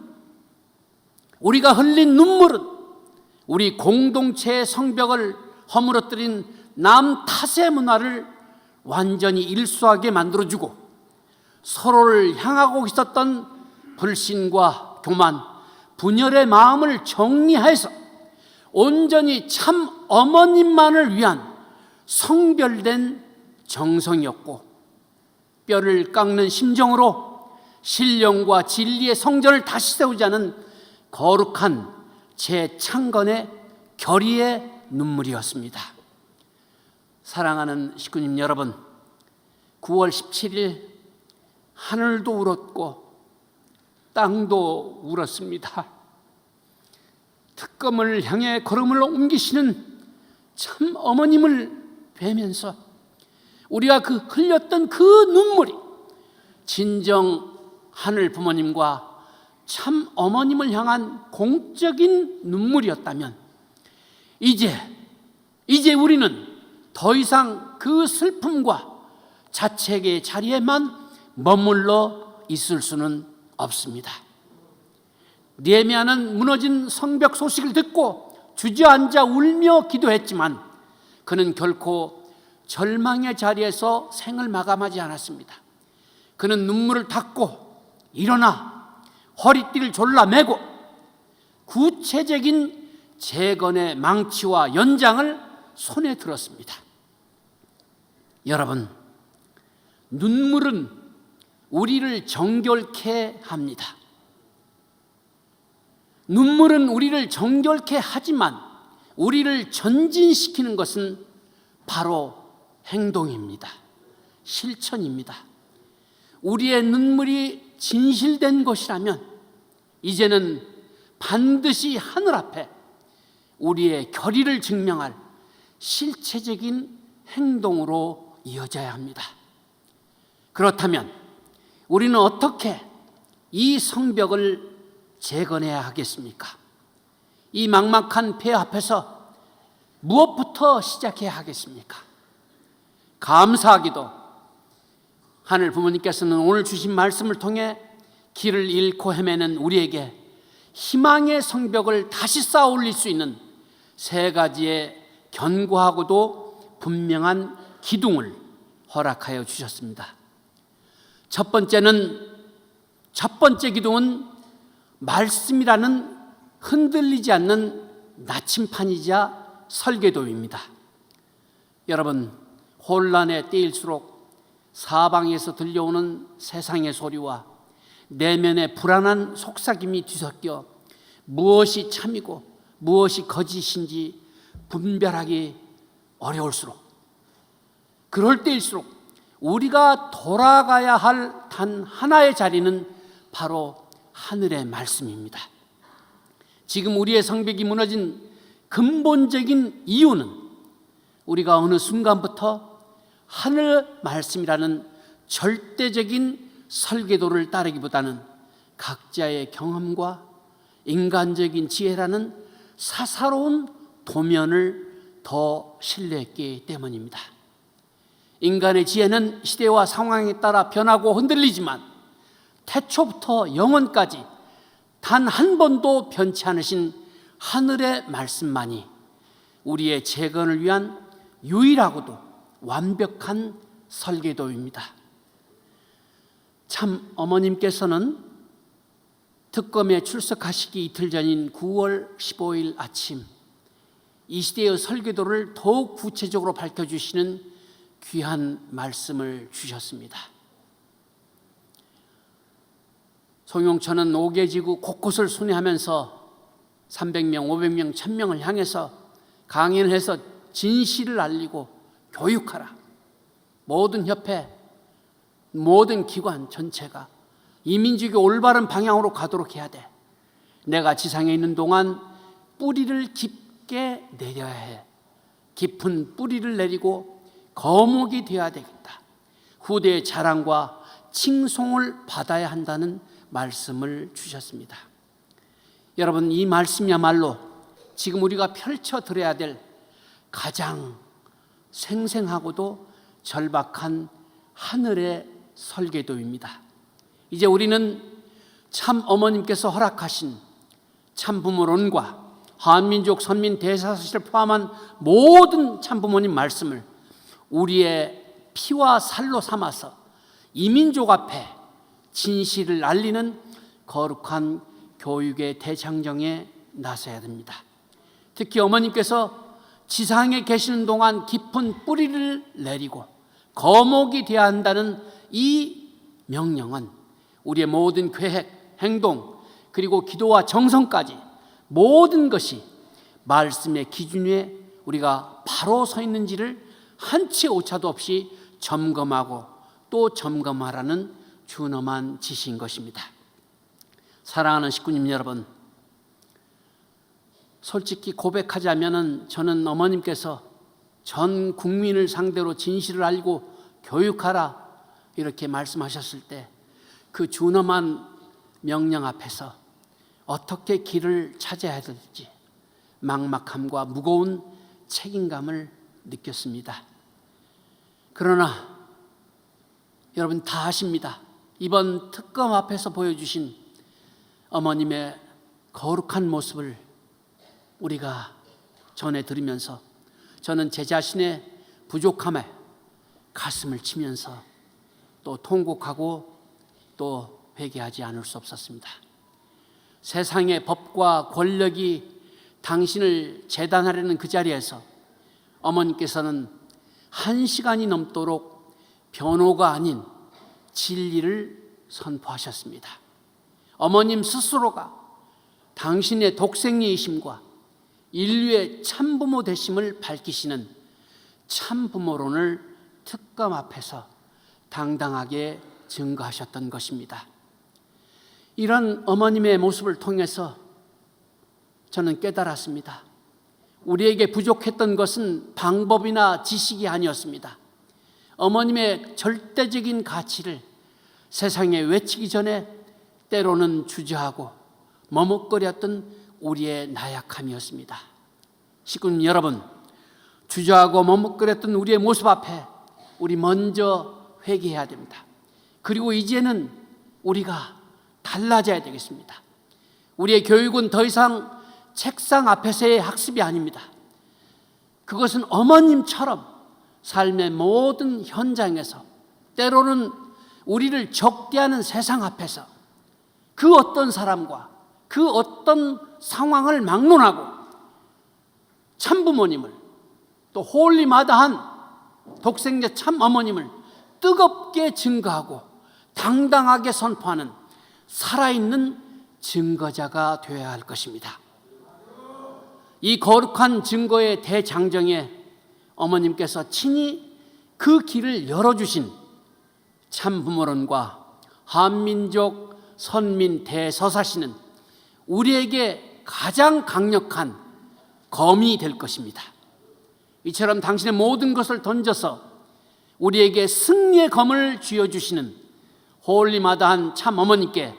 우리 공동체의 성벽을 허물어뜨린 남탓의 문화를 완전히 일수하게 만들어주고 서로를 향하고 있었던 불신과 교만, 분열의 마음을 정리해서 온전히 참 어머님만을 위한 성별된 정성이었고 뼈를 깎는 심정으로 신령과 진리의 성전을 다시 세우자는 거룩한 재창건의 결의의 눈물이었습니다. 사랑하는 식구님 여러분, 9월 17일 하늘도 울었고 땅도 울었습니다. 특검을 향해 걸음을 옮기시는 참 어머님을 뵈면서 우리가 흘렸던 그 눈물이 진정 하늘 부모님과 참 어머님을 향한 공적인 눈물이었다면 이제 우리는 더 이상 그 슬픔과 자책의 자리에만 머물러 있을 수는 없습니다. 느헤미야는 무너진 성벽 소식을 듣고 주저앉아 울며 기도했지만 그는 결코 절망의 자리에서 생을 마감하지 않았습니다. 그는 눈물을 닦고 일어나 허리띠를 졸라매고 구체적인 재건의 망치와 연장을 손에 들었습니다. 여러분, 눈물은 우리를 정결케 합니다. 눈물은 우리를 정결케 하지만 우리를 전진시키는 것은 바로 행동입니다. 실천입니다. 우리의 눈물이 진실된 것이라면 이제는 반드시 하늘 앞에 우리의 결의를 증명할 실체적인 행동으로 이어져야 합니다. 그렇다면 우리는 어떻게 이 성벽을 재건해야 하겠습니까? 이 막막한 폐 앞에서 무엇부터 시작해야 하겠습니까? 감사하기도 하늘 부모님께서는 오늘 주신 말씀을 통해 길을 잃고 헤매는 우리에게 희망의 성벽을 다시 쌓아 올릴 수 있는 세 가지의 견고하고도 분명한 기둥을 허락하여 주셨습니다. 첫 번째 기둥은 말씀이라는 흔들리지 않는 나침판이자 설계도입니다. 여러분, 혼란의 때일수록 사방에서 들려오는 세상의 소리와 내면의 불안한 속삭임이 뒤섞여 무엇이 참이고 무엇이 거짓인지 분별하기 어려울수록, 그럴 때일수록 우리가 돌아가야 할 단 하나의 자리는 바로 하늘의 말씀입니다. 지금 우리의 성벽이 무너진 근본적인 이유는 우리가 어느 순간부터 하늘 말씀이라는 절대적인 설계도를 따르기보다는 각자의 경험과 인간적인 지혜라는 사사로운 도면을 더 신뢰했기 때문입니다. 인간의 지혜는 시대와 상황에 따라 변하고 흔들리지만 태초부터 영원까지 단 한 번도 변치 않으신 하늘의 말씀만이 우리의 재건을 위한 유일하고도 완벽한 설계도입니다. 참 어머님께서는 특검에 출석하시기 이틀 전인 9월 15일 아침 이 시대의 설계도를 더욱 구체적으로 밝혀주시는 귀한 말씀을 주셨습니다. 송용천은 5개지구 곳곳을 순회하면서 300명, 500명, 1000명을 향해서 강연을 해서 진실을 알리고 교육하라. 모든 협회, 모든 기관 전체가 이 민족이 올바른 방향으로 가도록 해야 돼. 내가 지상에 있는 동안 뿌리를 깊게 내려야 해. 깊은 뿌리를 내리고 거목이 되어야 되겠다. 후대의 자랑과 칭송을 받아야 한다는 말씀을 주셨습니다. 여러분, 이 말씀이야말로 지금 우리가 펼쳐드려야 될 가장 생생하고도 절박한 하늘의 설계도입니다. 이제 우리는 참 어머님께서 허락하신 참부모론과 한민족 선민 대사사시를 포함한 모든 참부모님 말씀을 우리의 피와 살로 삼아서 이민족 앞에 진실을 알리는 거룩한 교육의 대장정에 나서야 됩니다. 특히 어머님께서 지상에 계시는 동안 깊은 뿌리를 내리고 거목이 되어야 한다는 이 명령은 우리의 모든 계획, 행동, 그리고 기도와 정성까지 모든 것이 말씀의 기준 위에 우리가 바로 서 있는지를 한치 오차도 없이 점검하고 또 점검하라는 준엄한 지시인 것입니다. 사랑하는 식구님 여러분, 솔직히 고백하자면 저는 어머님께서 전 국민을 상대로 진실을 알고 교육하라 이렇게 말씀하셨을 때 그 준엄한 명령 앞에서 어떻게 길을 찾아야 될지 막막함과 무거운 책임감을 느꼈습니다. 그러나 여러분 다 아십니다. 이번 특검 앞에서 보여주신 어머님의 거룩한 모습을 우리가 전해드리면서 저는 제 자신의 부족함에 가슴을 치면서 또 통곡하고 또 회개하지 않을 수 없었습니다. 세상의 법과 권력이 당신을 재단하려는 그 자리에서 어머니께서는 1시간이 넘도록 변호가 아닌 진리를 선포하셨습니다. 어머님 스스로가 당신의 독생이이심과 인류의 참부모 되심을 밝히시는 참부모론을 특검 앞에서 당당하게 증거하셨던 것입니다. 이런 어머님의 모습을 통해서 저는 깨달았습니다. 우리에게 부족했던 것은 방법이나 지식이 아니었습니다. 어머님의 절대적인 가치를 세상에 외치기 전에 때로는 주저하고 머뭇거렸던 우리의 나약함이었습니다. 식구님 여러분, 주저하고 머뭇거렸던 우리의 모습 앞에 우리 먼저 회개해야 됩니다. 그리고 이제는 우리가 달라져야 되겠습니다. 우리의 교육은 더 이상 책상 앞에서의 학습이 아닙니다. 그것은 어머님처럼 삶의 모든 현장에서 때로는 우리를 적대하는 세상 앞에서 그 어떤 사람과 그 어떤 상황을 막론하고 참부모님을 또 홀리마다한 독생자 참 어머님을 뜨겁게 증거하고 당당하게 선포하는 살아있는 증거자가 되어야 할 것입니다. 이 거룩한 증거의 대장정에 어머님께서 친히 그 길을 열어주신 참부모론과 한민족 선민 대서사시는 우리에게 가장 강력한 검이 될 것입니다. 이처럼 당신의 모든 것을 던져서 우리에게 승리의 검을 쥐어주시는 홀리마다한 참 어머니께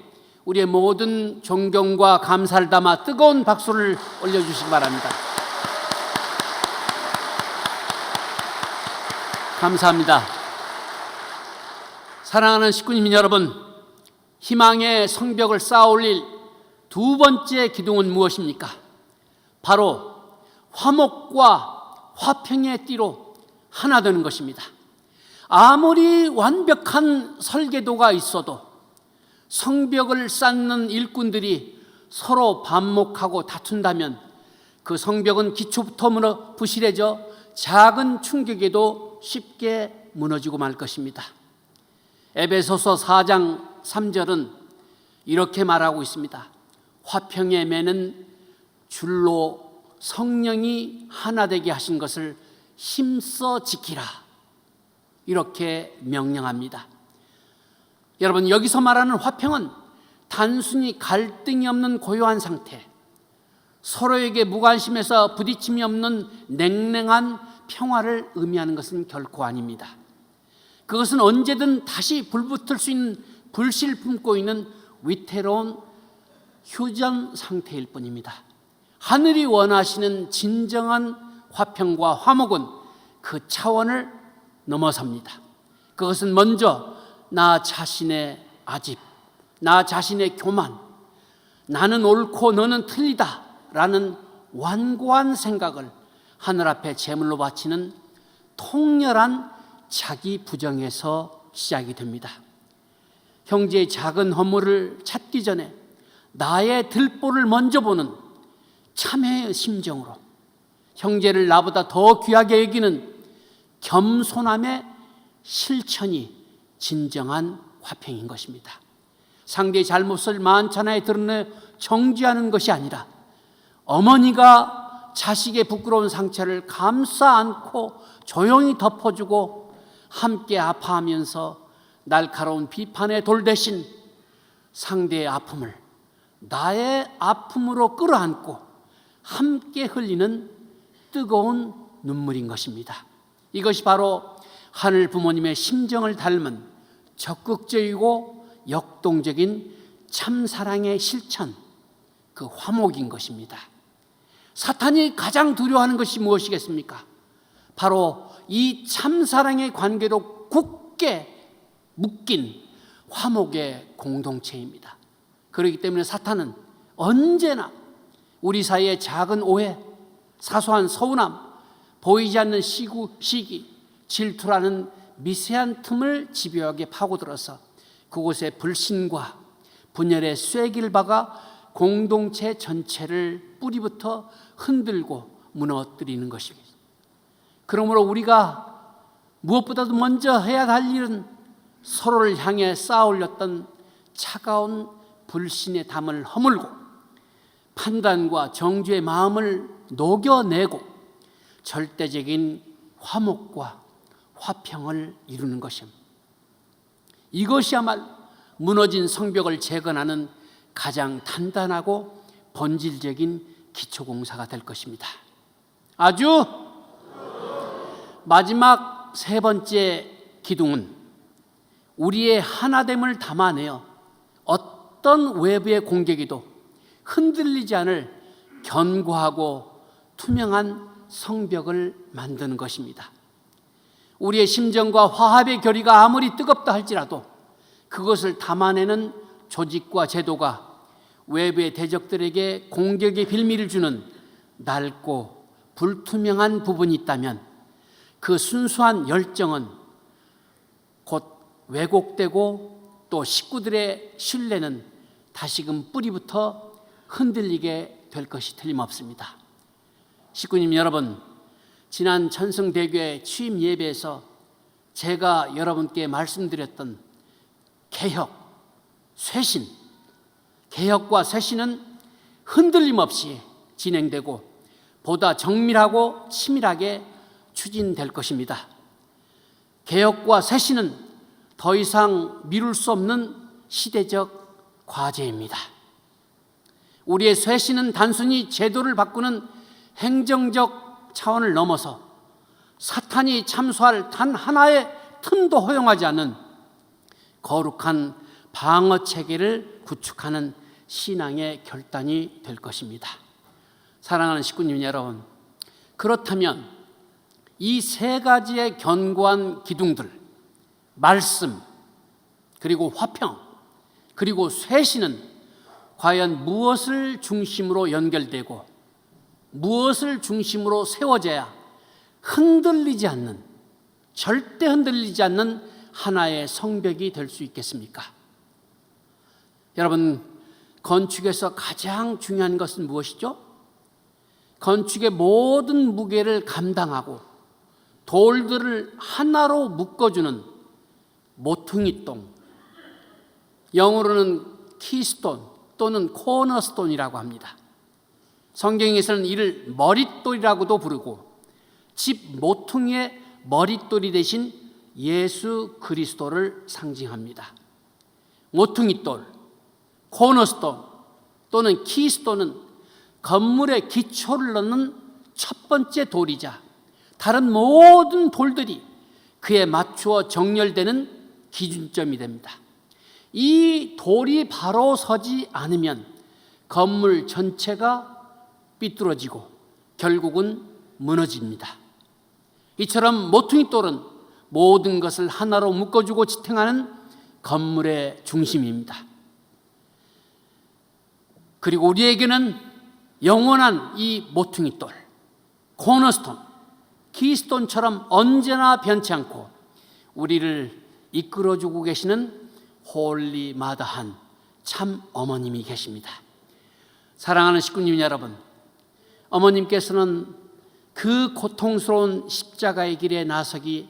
우리의 모든 존경과 감사를 담아 뜨거운 박수를 올려주시기 바랍니다. 감사합니다. 사랑하는 식구님 여러분, 희망의 성벽을 쌓아 올릴 두 번째 기둥은 무엇입니까? 바로 화목과 화평의 띠로 하나 되는 것입니다. 아무리 완벽한 설계도가 있어도 성벽을 쌓는 일꾼들이 서로 반목하고 다툰다면 그 성벽은 기초부터 부실해져 작은 충격에도 쉽게 무너지고 말 것입니다. 에베소서 4장 3절은 이렇게 말하고 있습니다. 화평의 매는 줄로 성령이 하나 되게 하신 것을 힘써 지키라. 이렇게 명령합니다. 여러분, 여기서 말하는 화평은 단순히 갈등이 없는 고요한 상태, 서로에게 무관심해서 부딪힘이 없는 냉랭한 평화를 의미하는 것은 결코 아닙니다. 그것은 언제든 다시 불붙을 수 있는 불씨를 품고 있는 위태로운 휴전 상태일 뿐입니다. 하늘이 원하시는 진정한 화평과 화목은 그 차원을 넘어섭니다. 그것은 먼저 나 자신의 아집, 나 자신의 교만, 나는 옳고 너는 틀리다 라는 완고한 생각을 하늘 앞에 제물로 바치는 통렬한 자기 부정에서 시작이 됩니다. 형제의 작은 허물을 찾기 전에 나의 들보를 먼저 보는 참회의 심정으로 형제를 나보다 더 귀하게 여기는 겸손함의 실천이 진정한 화평인 것입니다. 상대의 잘못을 만천하에 드러내 정죄하는 것이 아니라 어머니가 자식의 부끄러운 상처를 감싸 안고 조용히 덮어주고 함께 아파하면서 날카로운 비판의 돌 대신 상대의 아픔을 나의 아픔으로 끌어안고 함께 흘리는 뜨거운 눈물인 것입니다. 이것이 바로 하늘 부모님의 심정을 닮은 적극적이고 역동적인 참사랑의 실천, 그 화목인 것입니다. 사탄이 가장 두려워하는 것이 무엇이겠습니까? 바로 이 참사랑의 관계로 굳게 묶인 화목의 공동체입니다. 그렇기 때문에 사탄은 언제나 우리 사이의 작은 오해, 사소한 서운함, 보이지 않는 시기, 질투라는 미세한 틈을 집요하게 파고들어서 그곳에 불신과 분열의 쐐기를 박아 공동체 전체를 뿌리부터 흔들고 무너뜨리는 것입니다. 그러므로 우리가 무엇보다도 먼저 해야 할 일은 서로를 향해 쌓아 올렸던 차가운 불신의 담을 허물고 판단과 정죄의 마음을 녹여내고 절대적인 화목과 화평을 이루는 것입니다. 이것이야말로 무너진 성벽을 재건하는 가장 단단하고 본질적인 기초공사가 될 것입니다. 아주 마지막 세 번째 기둥은 우리의 하나됨을 담아내어 어떤 외부의 공격에도 흔들리지 않을 견고하고 투명한 성벽을 만드는 것입니다. 우리의 심정과 화합의 결의가 아무리 뜨겁다 할지라도 그것을 담아내는 조직과 제도가 외부의 대적들에게 공격의 빌미를 주는 낡고 불투명한 부분이 있다면 그 순수한 열정은 곧 왜곡되고 또 식구들의 신뢰는 다시금 뿌리부터 흔들리게 될 것이 틀림없습니다. 식구님 여러분, 지난 천성대교회 취임 예배에서 제가 여러분께 말씀드렸던 개혁, 쇄신, 개혁과 쇄신은 흔들림 없이 진행되고 보다 정밀하고 치밀하게 추진될 것입니다. 개혁과 쇄신은 더 이상 미룰 수 없는 시대적 과제입니다. 우리의 쇄신은 단순히 제도를 바꾸는 행정적 차원을 넘어서 사탄이 참수할 단 하나의 틈도 허용하지 않는 거룩한 방어 체계를 구축하는 신앙의 결단이 될 것입니다. 사랑하는 식구님 여러분, 그렇다면 이 세 가지의 견고한 기둥들, 말씀, 그리고 화평, 그리고 쇄신은 과연 무엇을 중심으로 연결되고 무엇을 중심으로 세워져야 흔들리지 않는, 절대 흔들리지 않는 하나의 성벽이 될 수 있겠습니까? 여러분, 건축에서 가장 중요한 것은 무엇이죠? 건축의 모든 무게를 감당하고 돌들을 하나로 묶어주는 모퉁이돌, 영어로는 키스톤 또는 코너스톤이라고 합니다. 성경에서는 이를 머릿돌이라고도 부르고 집 모퉁이의 머릿돌이 대신 예수 그리스도를 상징합니다. 모퉁이돌, 코너스톤 또는 키스톤은 건물의 기초를 넣는 첫 번째 돌이자 다른 모든 돌들이 그에 맞추어 정렬되는 기준점이 됩니다. 이 돌이 바로 서지 않으면 건물 전체가 삐뚤어지고 결국은 무너집니다. 이처럼 모퉁이돌은 모든 것을 하나로 묶어주고 지탱하는 건물의 중심입니다. 그리고 우리에게는 영원한 이 모퉁이돌, 코너스톤, 키스톤처럼 언제나 변치 않고 우리를 이끌어주고 계시는 홀리 마다한 참 어머님이 계십니다. 사랑하는 식구님 여러분, 어머님께서는 그 고통스러운 십자가의 길에 나서기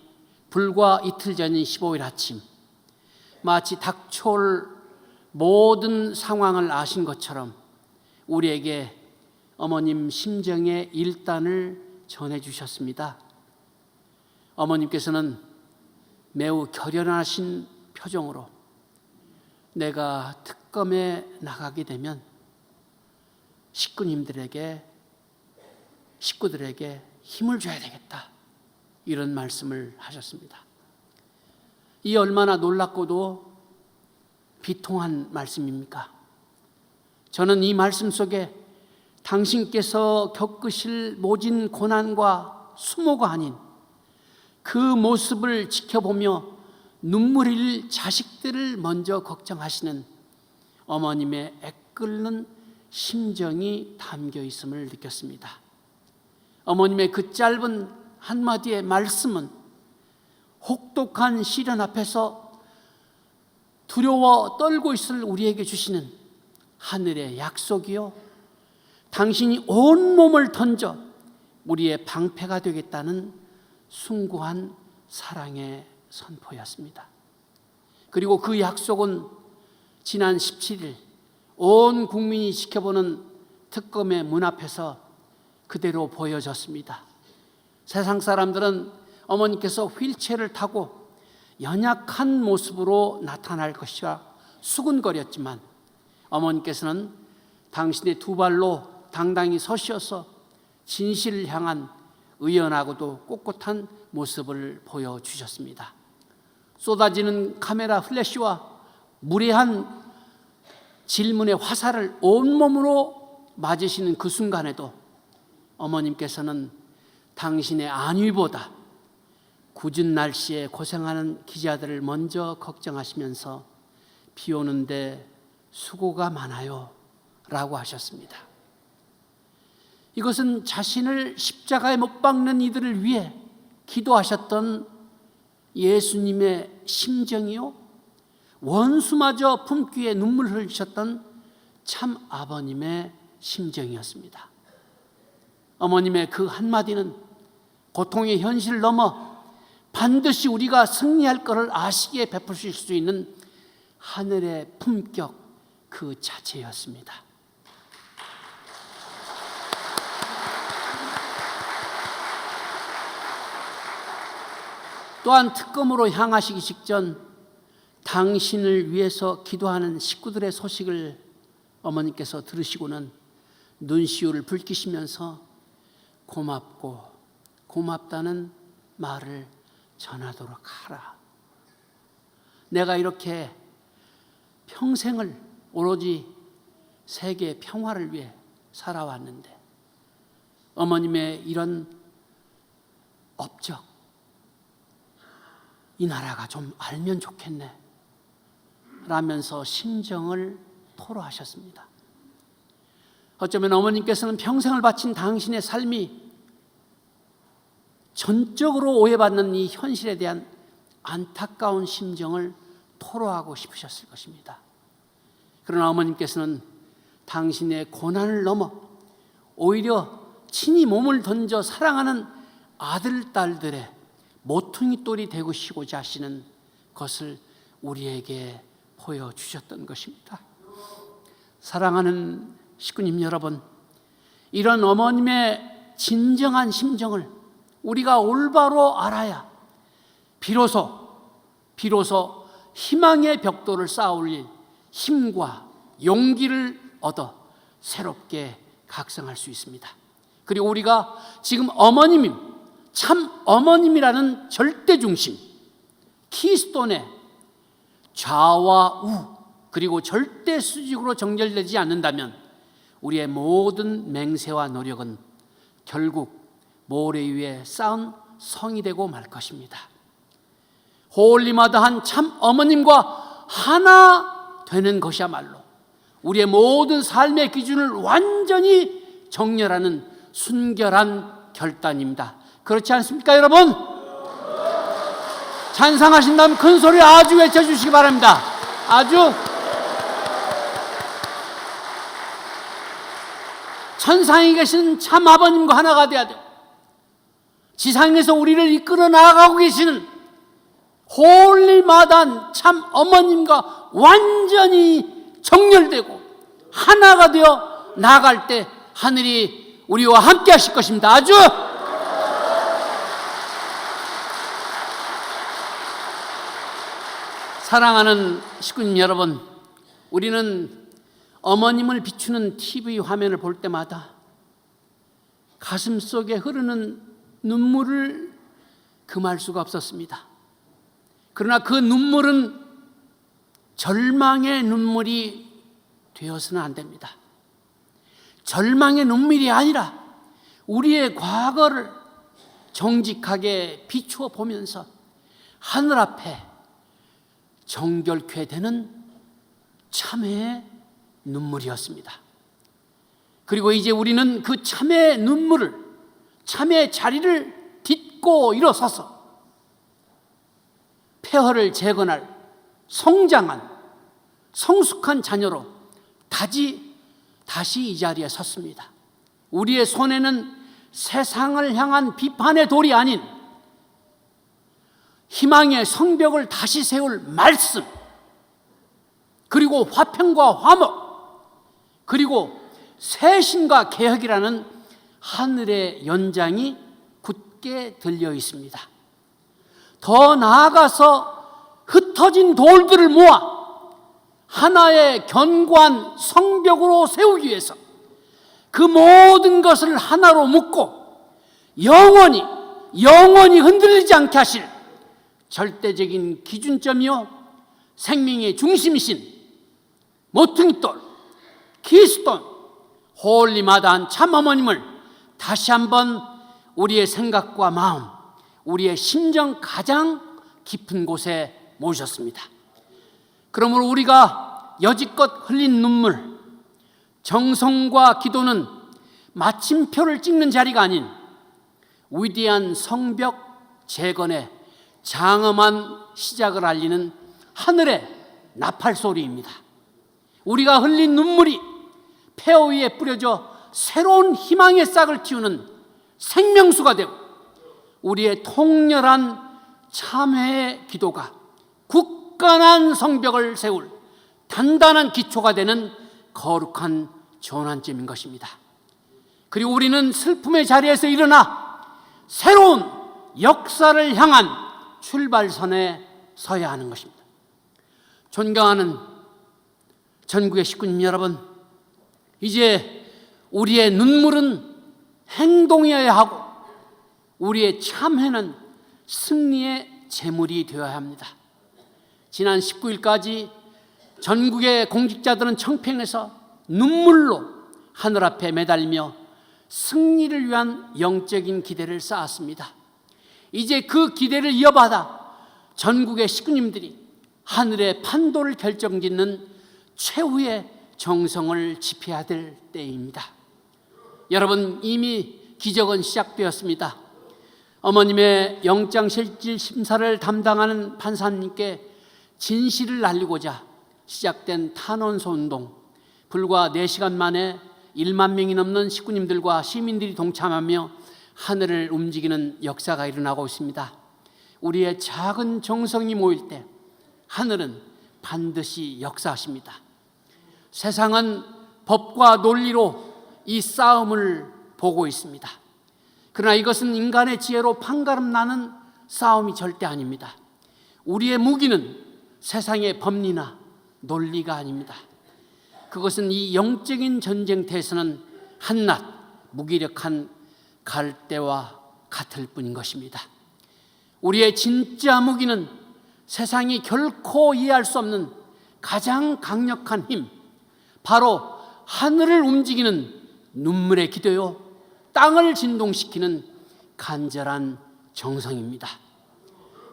불과 이틀 전인 15일 아침, 마치 닥쳐올 모든 상황을 아신 것처럼 우리에게 어머님 심정의 일단을 전해주셨습니다. 어머님께서는 매우 결연하신 표정으로 내가 특검에 나가게 되면 식구들에게 힘을 줘야 되겠다, 이런 말씀을 하셨습니다. 이 얼마나 놀랍고도 비통한 말씀입니까? 저는 이 말씀 속에 당신께서 겪으실 모진 고난과 수모가 아닌 그 모습을 지켜보며 눈물 흘릴 자식들을 먼저 걱정하시는 어머님의 애끓는 심정이 담겨 있음을 느꼈습니다. 어머님의 그 짧은 한마디의 말씀은 혹독한 시련 앞에서 두려워 떨고 있을 우리에게 주시는 하늘의 약속이요, 당신이 온몸을 던져 우리의 방패가 되겠다는 숭고한 사랑의 선포였습니다. 그리고 그 약속은 지난 17일 온 국민이 지켜보는 특검의 문 앞에서 그대로 보여졌습니다. 세상 사람들은 어머니께서 휠체어를 타고 연약한 모습으로 나타날 것이라 수군거렸지만 어머니께서는 당신의 두 발로 당당히 서셔서 진실을 향한 의연하고도 꼿꼿한 모습을 보여주셨습니다. 쏟아지는 카메라 플래시와 무례한 질문의 화살을 온몸으로 맞으시는 그 순간에도 어머님께서는 당신의 안위보다 굳은 날씨에 고생하는 기자들을 먼저 걱정하시면서 비 오는데 수고가 많아요 라고 하셨습니다. 이것은 자신을 십자가에 못 박는 이들을 위해 기도하셨던 예수님의 심정이요, 원수마저 품귀에 눈물 흘리셨던 참 아버님의 심정이었습니다. 어머님의 그 한마디는 고통의 현실을 넘어 반드시 우리가 승리할 것을 아시기에 베푸실 수 있는 하늘의 품격 그 자체였습니다. 또한 특검으로 향하시기 직전 당신을 위해서 기도하는 식구들의 소식을 어머니께서 들으시고는 눈시울을 붉히시면서 고맙고 고맙다는 말을 전하도록 하라. 내가 이렇게 평생을 오로지 세계 평화를 위해 살아왔는데 어머님의 이런 업적, 이 나라가 좀 알면 좋겠네 라면서 심정을 토로하셨습니다. 어쩌면 어머님께서는 평생을 바친 당신의 삶이 전적으로 오해받는 이 현실에 대한 안타까운 심정을 토로하고 싶으셨을 것입니다. 그러나 어머님께서는 당신의 고난을 넘어 오히려 친히 몸을 던져 사랑하는 아들, 딸들의 모퉁이 돌이 되시고자 하시는 것을 우리에게 보여주셨던 것입니다. 사랑하는 식구님 여러분, 이런 어머님의 진정한 심정을 우리가 올바로 알아야 비로소 희망의 벽돌을 쌓아올릴 힘과 용기를 얻어 새롭게 각성할 수 있습니다. 그리고 우리가 지금 참 어머님이라는 절대중심, 키스톤의 좌와 우 그리고 절대 수직으로 정렬되지 않는다면 우리의 모든 맹세와 노력은 결국 모래 위에 쌓은 성이 되고 말 것입니다. 홀리마다한 참 어머님과 하나 되는 것이야말로 우리의 모든 삶의 기준을 완전히 정렬하는 순결한 결단입니다. 그렇지 않습니까, 여러분? 찬성하신다면 큰 소리 아주 외쳐주시기 바랍니다. 아주. 천상에 계신 참 아버님과 하나가 되어야 돼요. 지상에서 우리를 이끌어 나아가고 계시는 홀리마다한 참 어머님과 완전히 정렬되고 하나가 되어 나아갈 때 하늘이 우리와 함께 하실 것입니다. 아주. 사랑하는 식구님 여러분, 우리는 어머님을 비추는 TV 화면을 볼 때마다 가슴 속에 흐르는 눈물을 금할 수가 없었습니다. 그러나 그 눈물은 절망의 눈물이 되어서는 안 됩니다. 절망의 눈물이 아니라 우리의 과거를 정직하게 비추어 보면서 하늘 앞에 정결케 되는 참회의 눈물이었습니다. 그리고 이제 우리는 그 참회의 눈물을, 참회의 자리를 딛고 일어서서 폐허를 재건할 성장한 성숙한 자녀로 다시 이 자리에 섰습니다. 우리의 손에는 세상을 향한 비판의 돌이 아닌 희망의 성벽을 다시 세울 말씀, 그리고 화평과 화목, 그리고 새신과 개혁이라는 하늘의 연장이 굳게 들려 있습니다. 더 나아가서 흩어진 돌들을 모아 하나의 견고한 성벽으로 세우기 위해서 그 모든 것을 하나로 묶고 영원히 흔들리지 않게 하실 절대적인 기준점이요 생명의 중심이신 모퉁이돌, 키스톤, 홀리마다한 참 어머님을 다시 한번 우리의 생각과 마음, 우리의 심정 가장 깊은 곳에 모셨습니다. 그러므로 우리가 여지껏 흘린 눈물, 정성과 기도는 마침표를 찍는 자리가 아닌 위대한 성벽 재건의 장엄한 시작을 알리는 하늘의 나팔 소리입니다. 우리가 흘린 눈물이 폐허 위에 뿌려져 새로운 희망의 싹을 틔우는 생명수가 되고 우리의 통렬한 참회의 기도가 굳건한 성벽을 세울 단단한 기초가 되는 거룩한 전환점인 것입니다. 그리고 우리는 슬픔의 자리에서 일어나 새로운 역사를 향한 출발선에 서야 하는 것입니다. 존경하는 전국의 식구님 여러분, 이제 우리의 눈물은 행동이어야 하고 우리의 참회는 승리의 제물이 되어야 합니다. 지난 19일까지 전국의 공직자들은 청평에서 눈물로 하늘 앞에 매달리며 승리를 위한 영적인 기대를 쌓았습니다. 이제 그 기대를 이어받아 전국의 식구님들이 하늘의 판도를 결정짓는 최후의 정성을 집해야 될 때입니다. 여러분, 이미 기적은 시작되었습니다. 어머님의 영장실질 심사를 담당하는 판사님께 진실을 알리고자 시작된 탄원소운동, 불과 4시간 만에 1만 명이 넘는 식구님들과 시민들이 동참하며 하늘을 움직이는 역사가 일어나고 있습니다. 우리의 작은 정성이 모일 때 하늘은 반드시 역사하십니다. 세상은 법과 논리로 이 싸움을 보고 있습니다. 그러나 이것은 인간의 지혜로 판가름 나는 싸움이 절대 아닙니다. 우리의 무기는 세상의 법리나 논리가 아닙니다. 그것은 이 영적인 전쟁터에서는 한낱 무기력한 갈대와 같을 뿐인 것입니다. 우리의 진짜 무기는 세상이 결코 이해할 수 없는 가장 강력한 힘, 바로 하늘을 움직이는 눈물의 기도요, 땅을 진동시키는 간절한 정성입니다.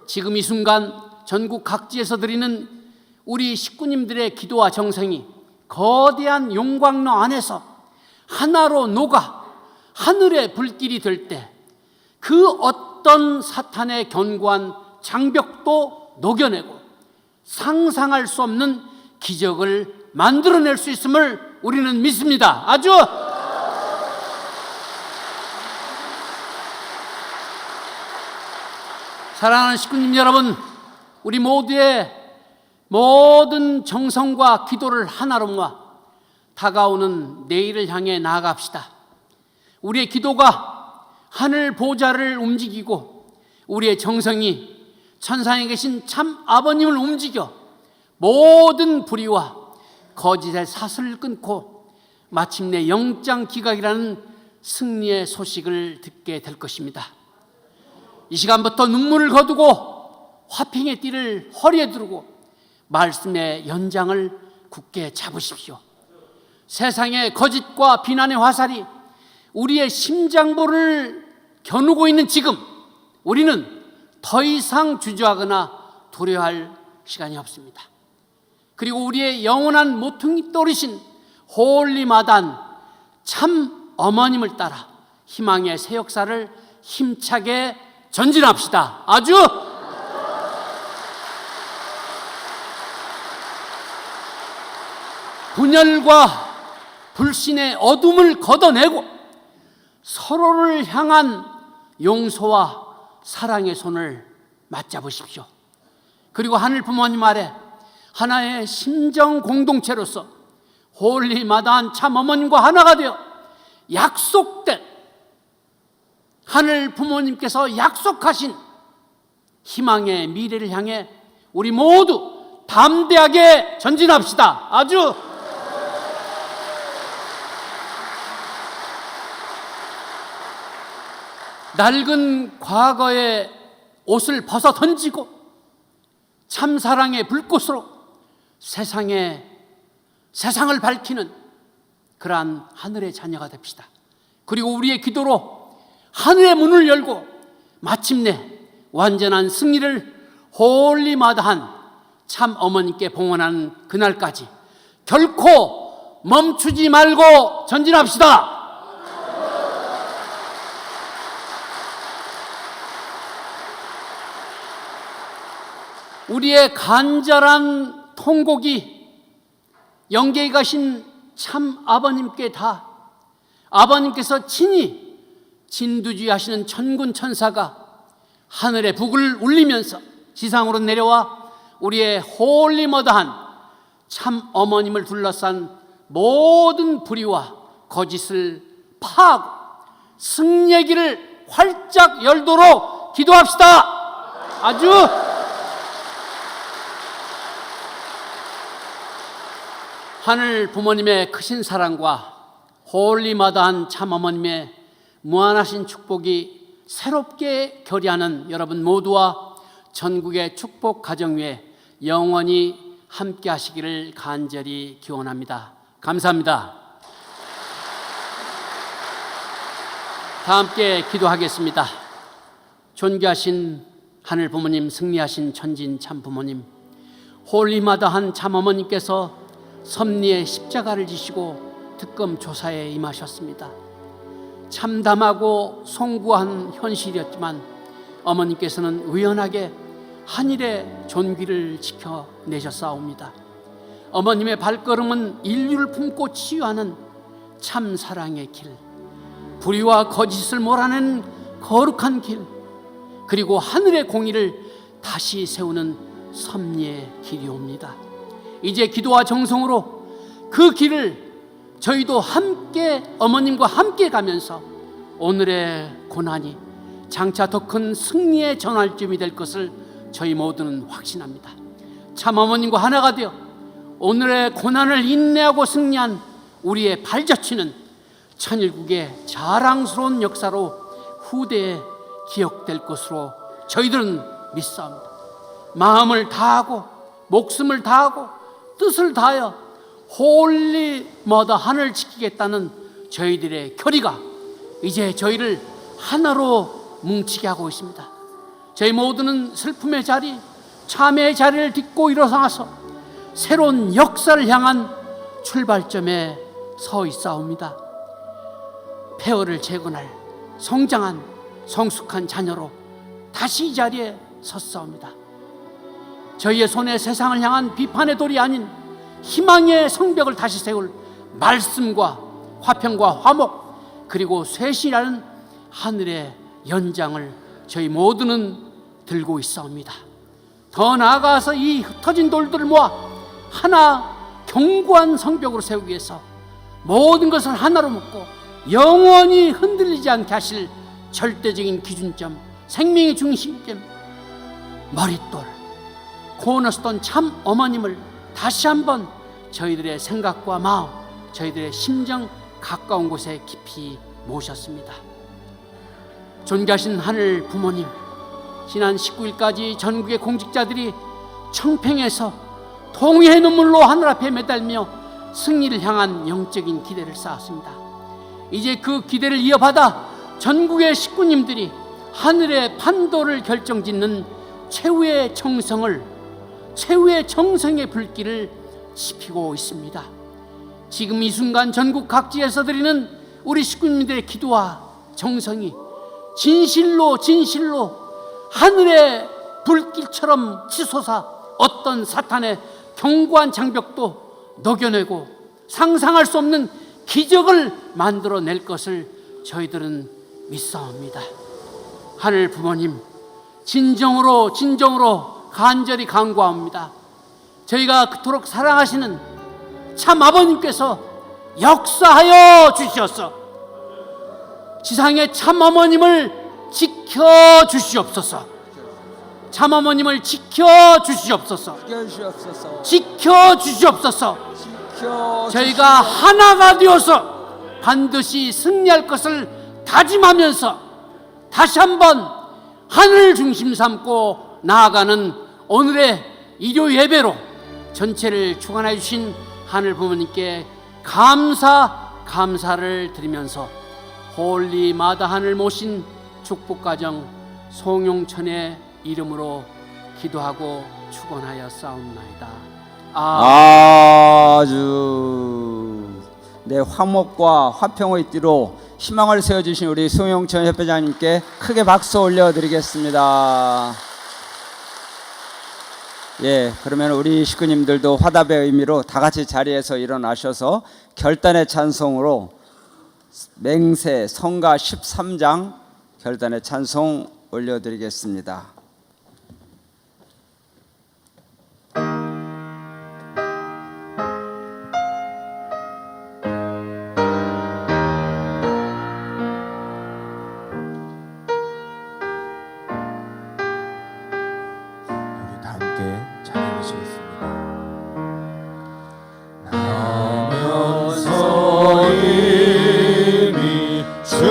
지금 이 순간 전국 각지에서 드리는 우리 식구님들의 기도와 정성이 거대한 용광로 안에서 하나로 녹아 하늘의 불길이 될 때 그 어떤 사탄의 견고한 장벽도 녹여내고 상상할 수 없는 기적을 만들어낼 수 있음을 우리는 믿습니다. 아주 사랑하는 식구님 여러분, 우리 모두의 모든 정성과 기도를 하나로 모아 다가오는 내일을 향해 나아갑시다. 우리의 기도가 하늘 보좌를 움직이고 우리의 정성이 천상에 계신 참 아버님을 움직여 모든 불의와 거짓의 사슬을 끊고 마침내 영장 기각이라는 승리의 소식을 듣게 될 것입니다. 이 시간부터 눈물을 거두고 화평의 띠를 허리에 두르고 말씀의 연장을 굳게 잡으십시오. 세상의 거짓과 비난의 화살이 우리의 심장부를 겨누고 있는 지금, 우리는 더 이상 주저하거나 두려워할 시간이 없습니다. 그리고 우리의 영원한 모퉁이 돌이신 홀리마단 참 어머님을 따라 희망의 새 역사를 힘차게 전진합시다. 아주 분열과 불신의 어둠을 걷어내고 서로를 향한 용서와 사랑의 손을 맞잡으십시오. 그리고 하늘 부모님 아래 하나의 심정 공동체로서 홀리마다한 참 어머님과 하나가 되어 약속된, 하늘 부모님께서 약속하신 희망의 미래를 향해 우리 모두 담대하게 전진합시다. 아주 낡은 과거의 옷을 벗어 던지고 참사랑의 불꽃으로 세상을 밝히는 그러한 하늘의 자녀가 됩시다. 그리고 우리의 기도로 하늘의 문을 열고 마침내 완전한 승리를 홀리마다한 참 어머니께 봉헌하는 그날까지 결코 멈추지 말고 전진합시다. 우리의 간절한 통곡이 영계에 가신 참 아버님께 다 아버님께서 친히 진두지휘하시는 천군 천사가 하늘의 북을 울리면서 지상으로 내려와 우리의 홀리머더한 참 어머님을 둘러싼 모든 불의와 거짓을 파하고 승리의 길을 활짝 열도록 기도합시다. 아주 하늘 부모님의 크신 사랑과 홀리마다한 참 어머님의 무한하신 축복이 새롭게 결의하는 여러분 모두와 전국의 축복 가정위에 영원히 함께 하시기를 간절히 기원합니다. 감사합니다. 다 함께 기도하겠습니다. 존귀하신 하늘 부모님, 승리하신 천진 참 부모님, 홀리마다한 참 어머님께서 섭리의 십자가를 지시고 특검 조사에 임하셨습니다. 참담하고 송구한 현실이었지만 어머님께서는 의연하게 한일의 존귀를 지켜내셨사옵니다. 어머님의 발걸음은 인류를 품고 치유하는 참 사랑의 길, 불의와 거짓을 몰아내는 거룩한 길, 그리고 하늘의 공의를 다시 세우는 섭리의 길이옵니다. 이제 기도와 정성으로 그 길을 저희도 함께 어머님과 함께 가면서 오늘의 고난이 장차 더 큰 승리의 전환점이 될 것을 저희 모두는 확신합니다. 참 어머님과 하나가 되어 오늘의 고난을 인내하고 승리한 우리의 발자취는 천일국의 자랑스러운 역사로 후대에 기억될 것으로 저희들은 믿사옵니다. 마음을 다하고 목숨을 다하고 뜻을 다하여 홀리 머더 하늘 지키겠다는 저희들의 결의가 이제 저희를 하나로 뭉치게 하고 있습니다. 저희 모두는 슬픔의 자리, 참회의 자리를 딛고 일어서서 새로운 역사를 향한 출발점에 서 있사옵니다. 폐허를 재건할 성장한 성숙한 자녀로 다시 이 자리에 섰사옵니다. 저희의 손에 세상을 향한 비판의 돌이 아닌 희망의 성벽을 다시 세울 말씀과 화평과 화목 그리고 쇄신이라는 하늘의 연장을 저희 모두는 들고 있사옵니다. 더 나아가서 이 흩어진 돌들을 모아 하나 견고한 성벽으로 세우기 위해서 모든 것을 하나로 묶고 영원히 흔들리지 않게 하실 절대적인 기준점, 생명의 중심점, 머릿돌, 코너스톤 참 어머님을 다시 한번 저희들의 생각과 마음, 저희들의 심정 가까운 곳에 깊이 모셨습니다. 존귀하신 하늘 부모님, 지난 19일까지 전국의 공직자들이 청평에서 통회의 눈물로 하늘 앞에 매달며 승리를 향한 영적인 기대를 쌓았습니다. 이제 그 기대를 이어받아 전국의 식구님들이 하늘의 판도를 결정짓는 최후의 정성의 불길을 지피고 있습니다. 지금 이 순간 전국 각지에서 드리는 우리 식구님들의 기도와 정성이 진실로 하늘의 불길처럼 치솟아 어떤 사탄의 견고한 장벽도 녹여내고 상상할 수 없는 기적을 만들어낼 것을 저희들은 믿사옵니다. 하늘 부모님, 진정으로 간절히 간구합니다. 저희가 그토록 사랑하시는 참 아버님께서 역사하여 주시옵소서. 지상의 참 어머님을 지켜 주시옵소서. 참 어머님을 지켜 주시옵소서. 지켜 주시옵소서. 저희가 하나가 되어서 반드시 승리할 것을 다짐하면서 다시 한번 하늘 중심 삼고 나아가는 오늘의 일요 예배로 전체를 주관해 주신 하늘 부모님께 감사를 드리면서 홀리 마다 하늘 모신 축복가정 송용천의 이름으로 기도하고 축원하여 싸움나이다. 아주 내 화목과 화평의 띠로 희망을 세워주신 우리 송용천 협회장님께 크게 박수 올려드리겠습니다. 예, 그러면 우리 식구님들도 화답의 의미로 다 같이 자리에서 일어나셔서 결단의 찬송으로 맹세 성가 13장 결단의 찬송 올려드리겠습니다. 나면서 이미 죽은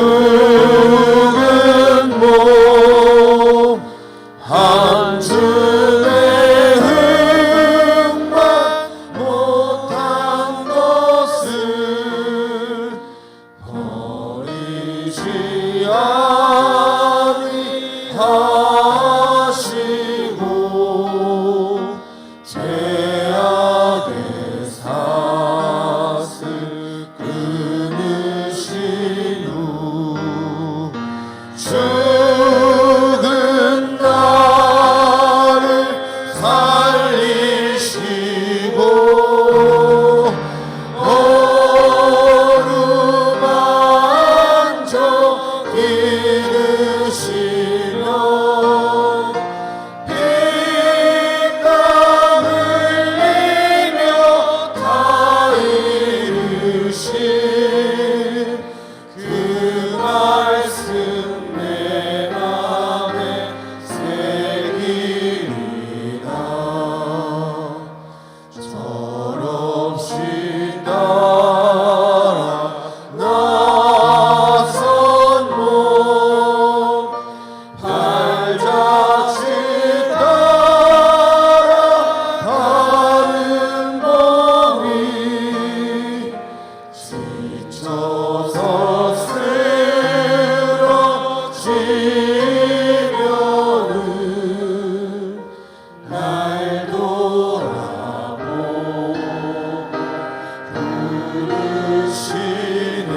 부르시네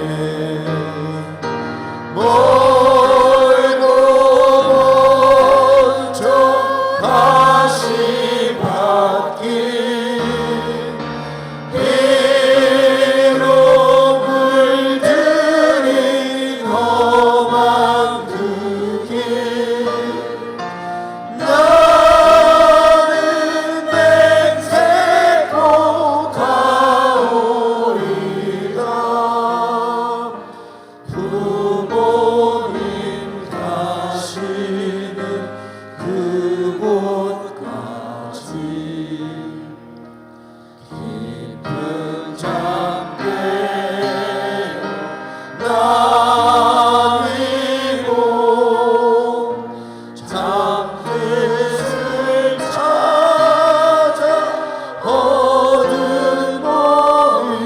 멀고 먼저 다시 받기 피로 물들인 험한 그 길 나는 맹세코 가오리다 부모님 가시는 그곳까지 깊은 잠들 나뉘고 잠뜻을 찾아 얻은 모임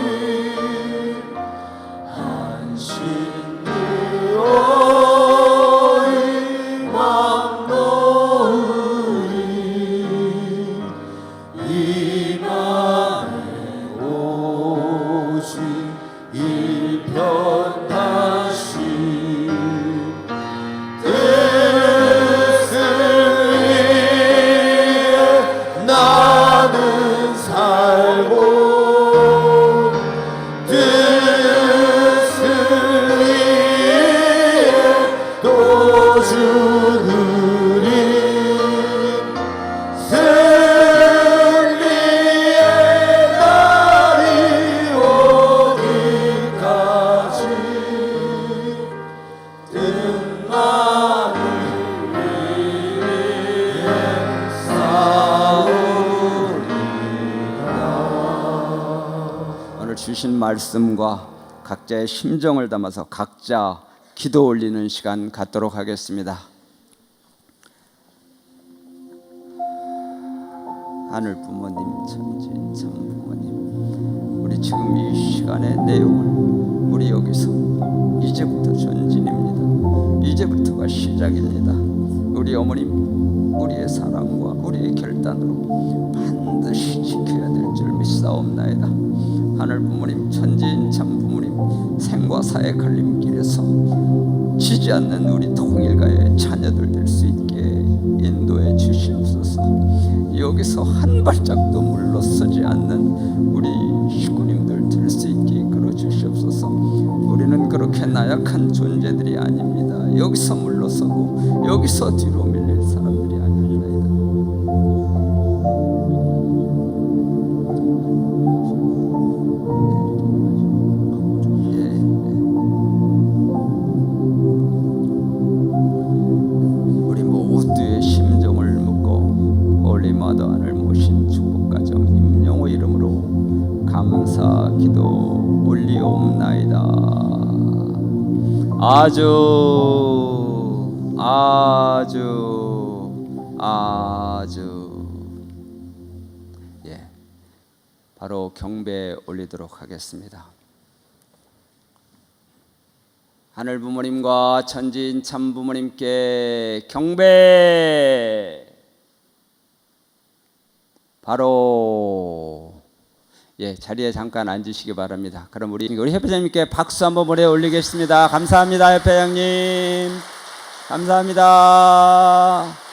한신으로이 왕노이 이 맘에 오직 일편 다시 뜻을 위해 나는 살고 뜻을 위해 또 죽으리 승리의 날이 오기까지 뜻만을 위해 싸우리라. 오늘 주신 말씀과 각자의 심정을 담아서 각자 기도 올리는 시간 갖도록 하겠습니다. 하늘 부모님, 천지인 참 부모님, 우리 지금 이 시간의 내용을 우리 여기서 이제부터 전진입니다. 이제부터가 시작입니다. 우리 어머님, 우리의 사랑과 우리의 결단으로 반드시 지켜야 될 줄 믿사옵나이다. 하늘 부모님, 천지인 참 부모님, 생과 사의 갈림길에서 지지 않는 우리 통일가의 자녀들 될 수 있게 인도해 주시옵소서. 여기서 한 발짝도 물러서지 않는 우리 식구님들 될 수 있게 이끌어 주시옵소서. 우리는 그렇게 나약한 존재들이 아닙니다. 여기서 물러서고 여기서 뒤로 밀릴 사람들이 아닙니다. 우리 모두의 심정을 묻고 홀리마더 하늘 모신 축복가정 임영호 이름으로 감사 기도 올리옵나이다. 아주 예, 바로 경배 올리도록 하겠습니다. 하늘 부모님과 천지인 참 부모님께 경배. 바로 예, 자리에 잠깐 앉으시기 바랍니다. 그럼 우리 협회장님께 박수 한번 보내 올리겠습니다. 감사합니다, 협회장님. 감사합니다.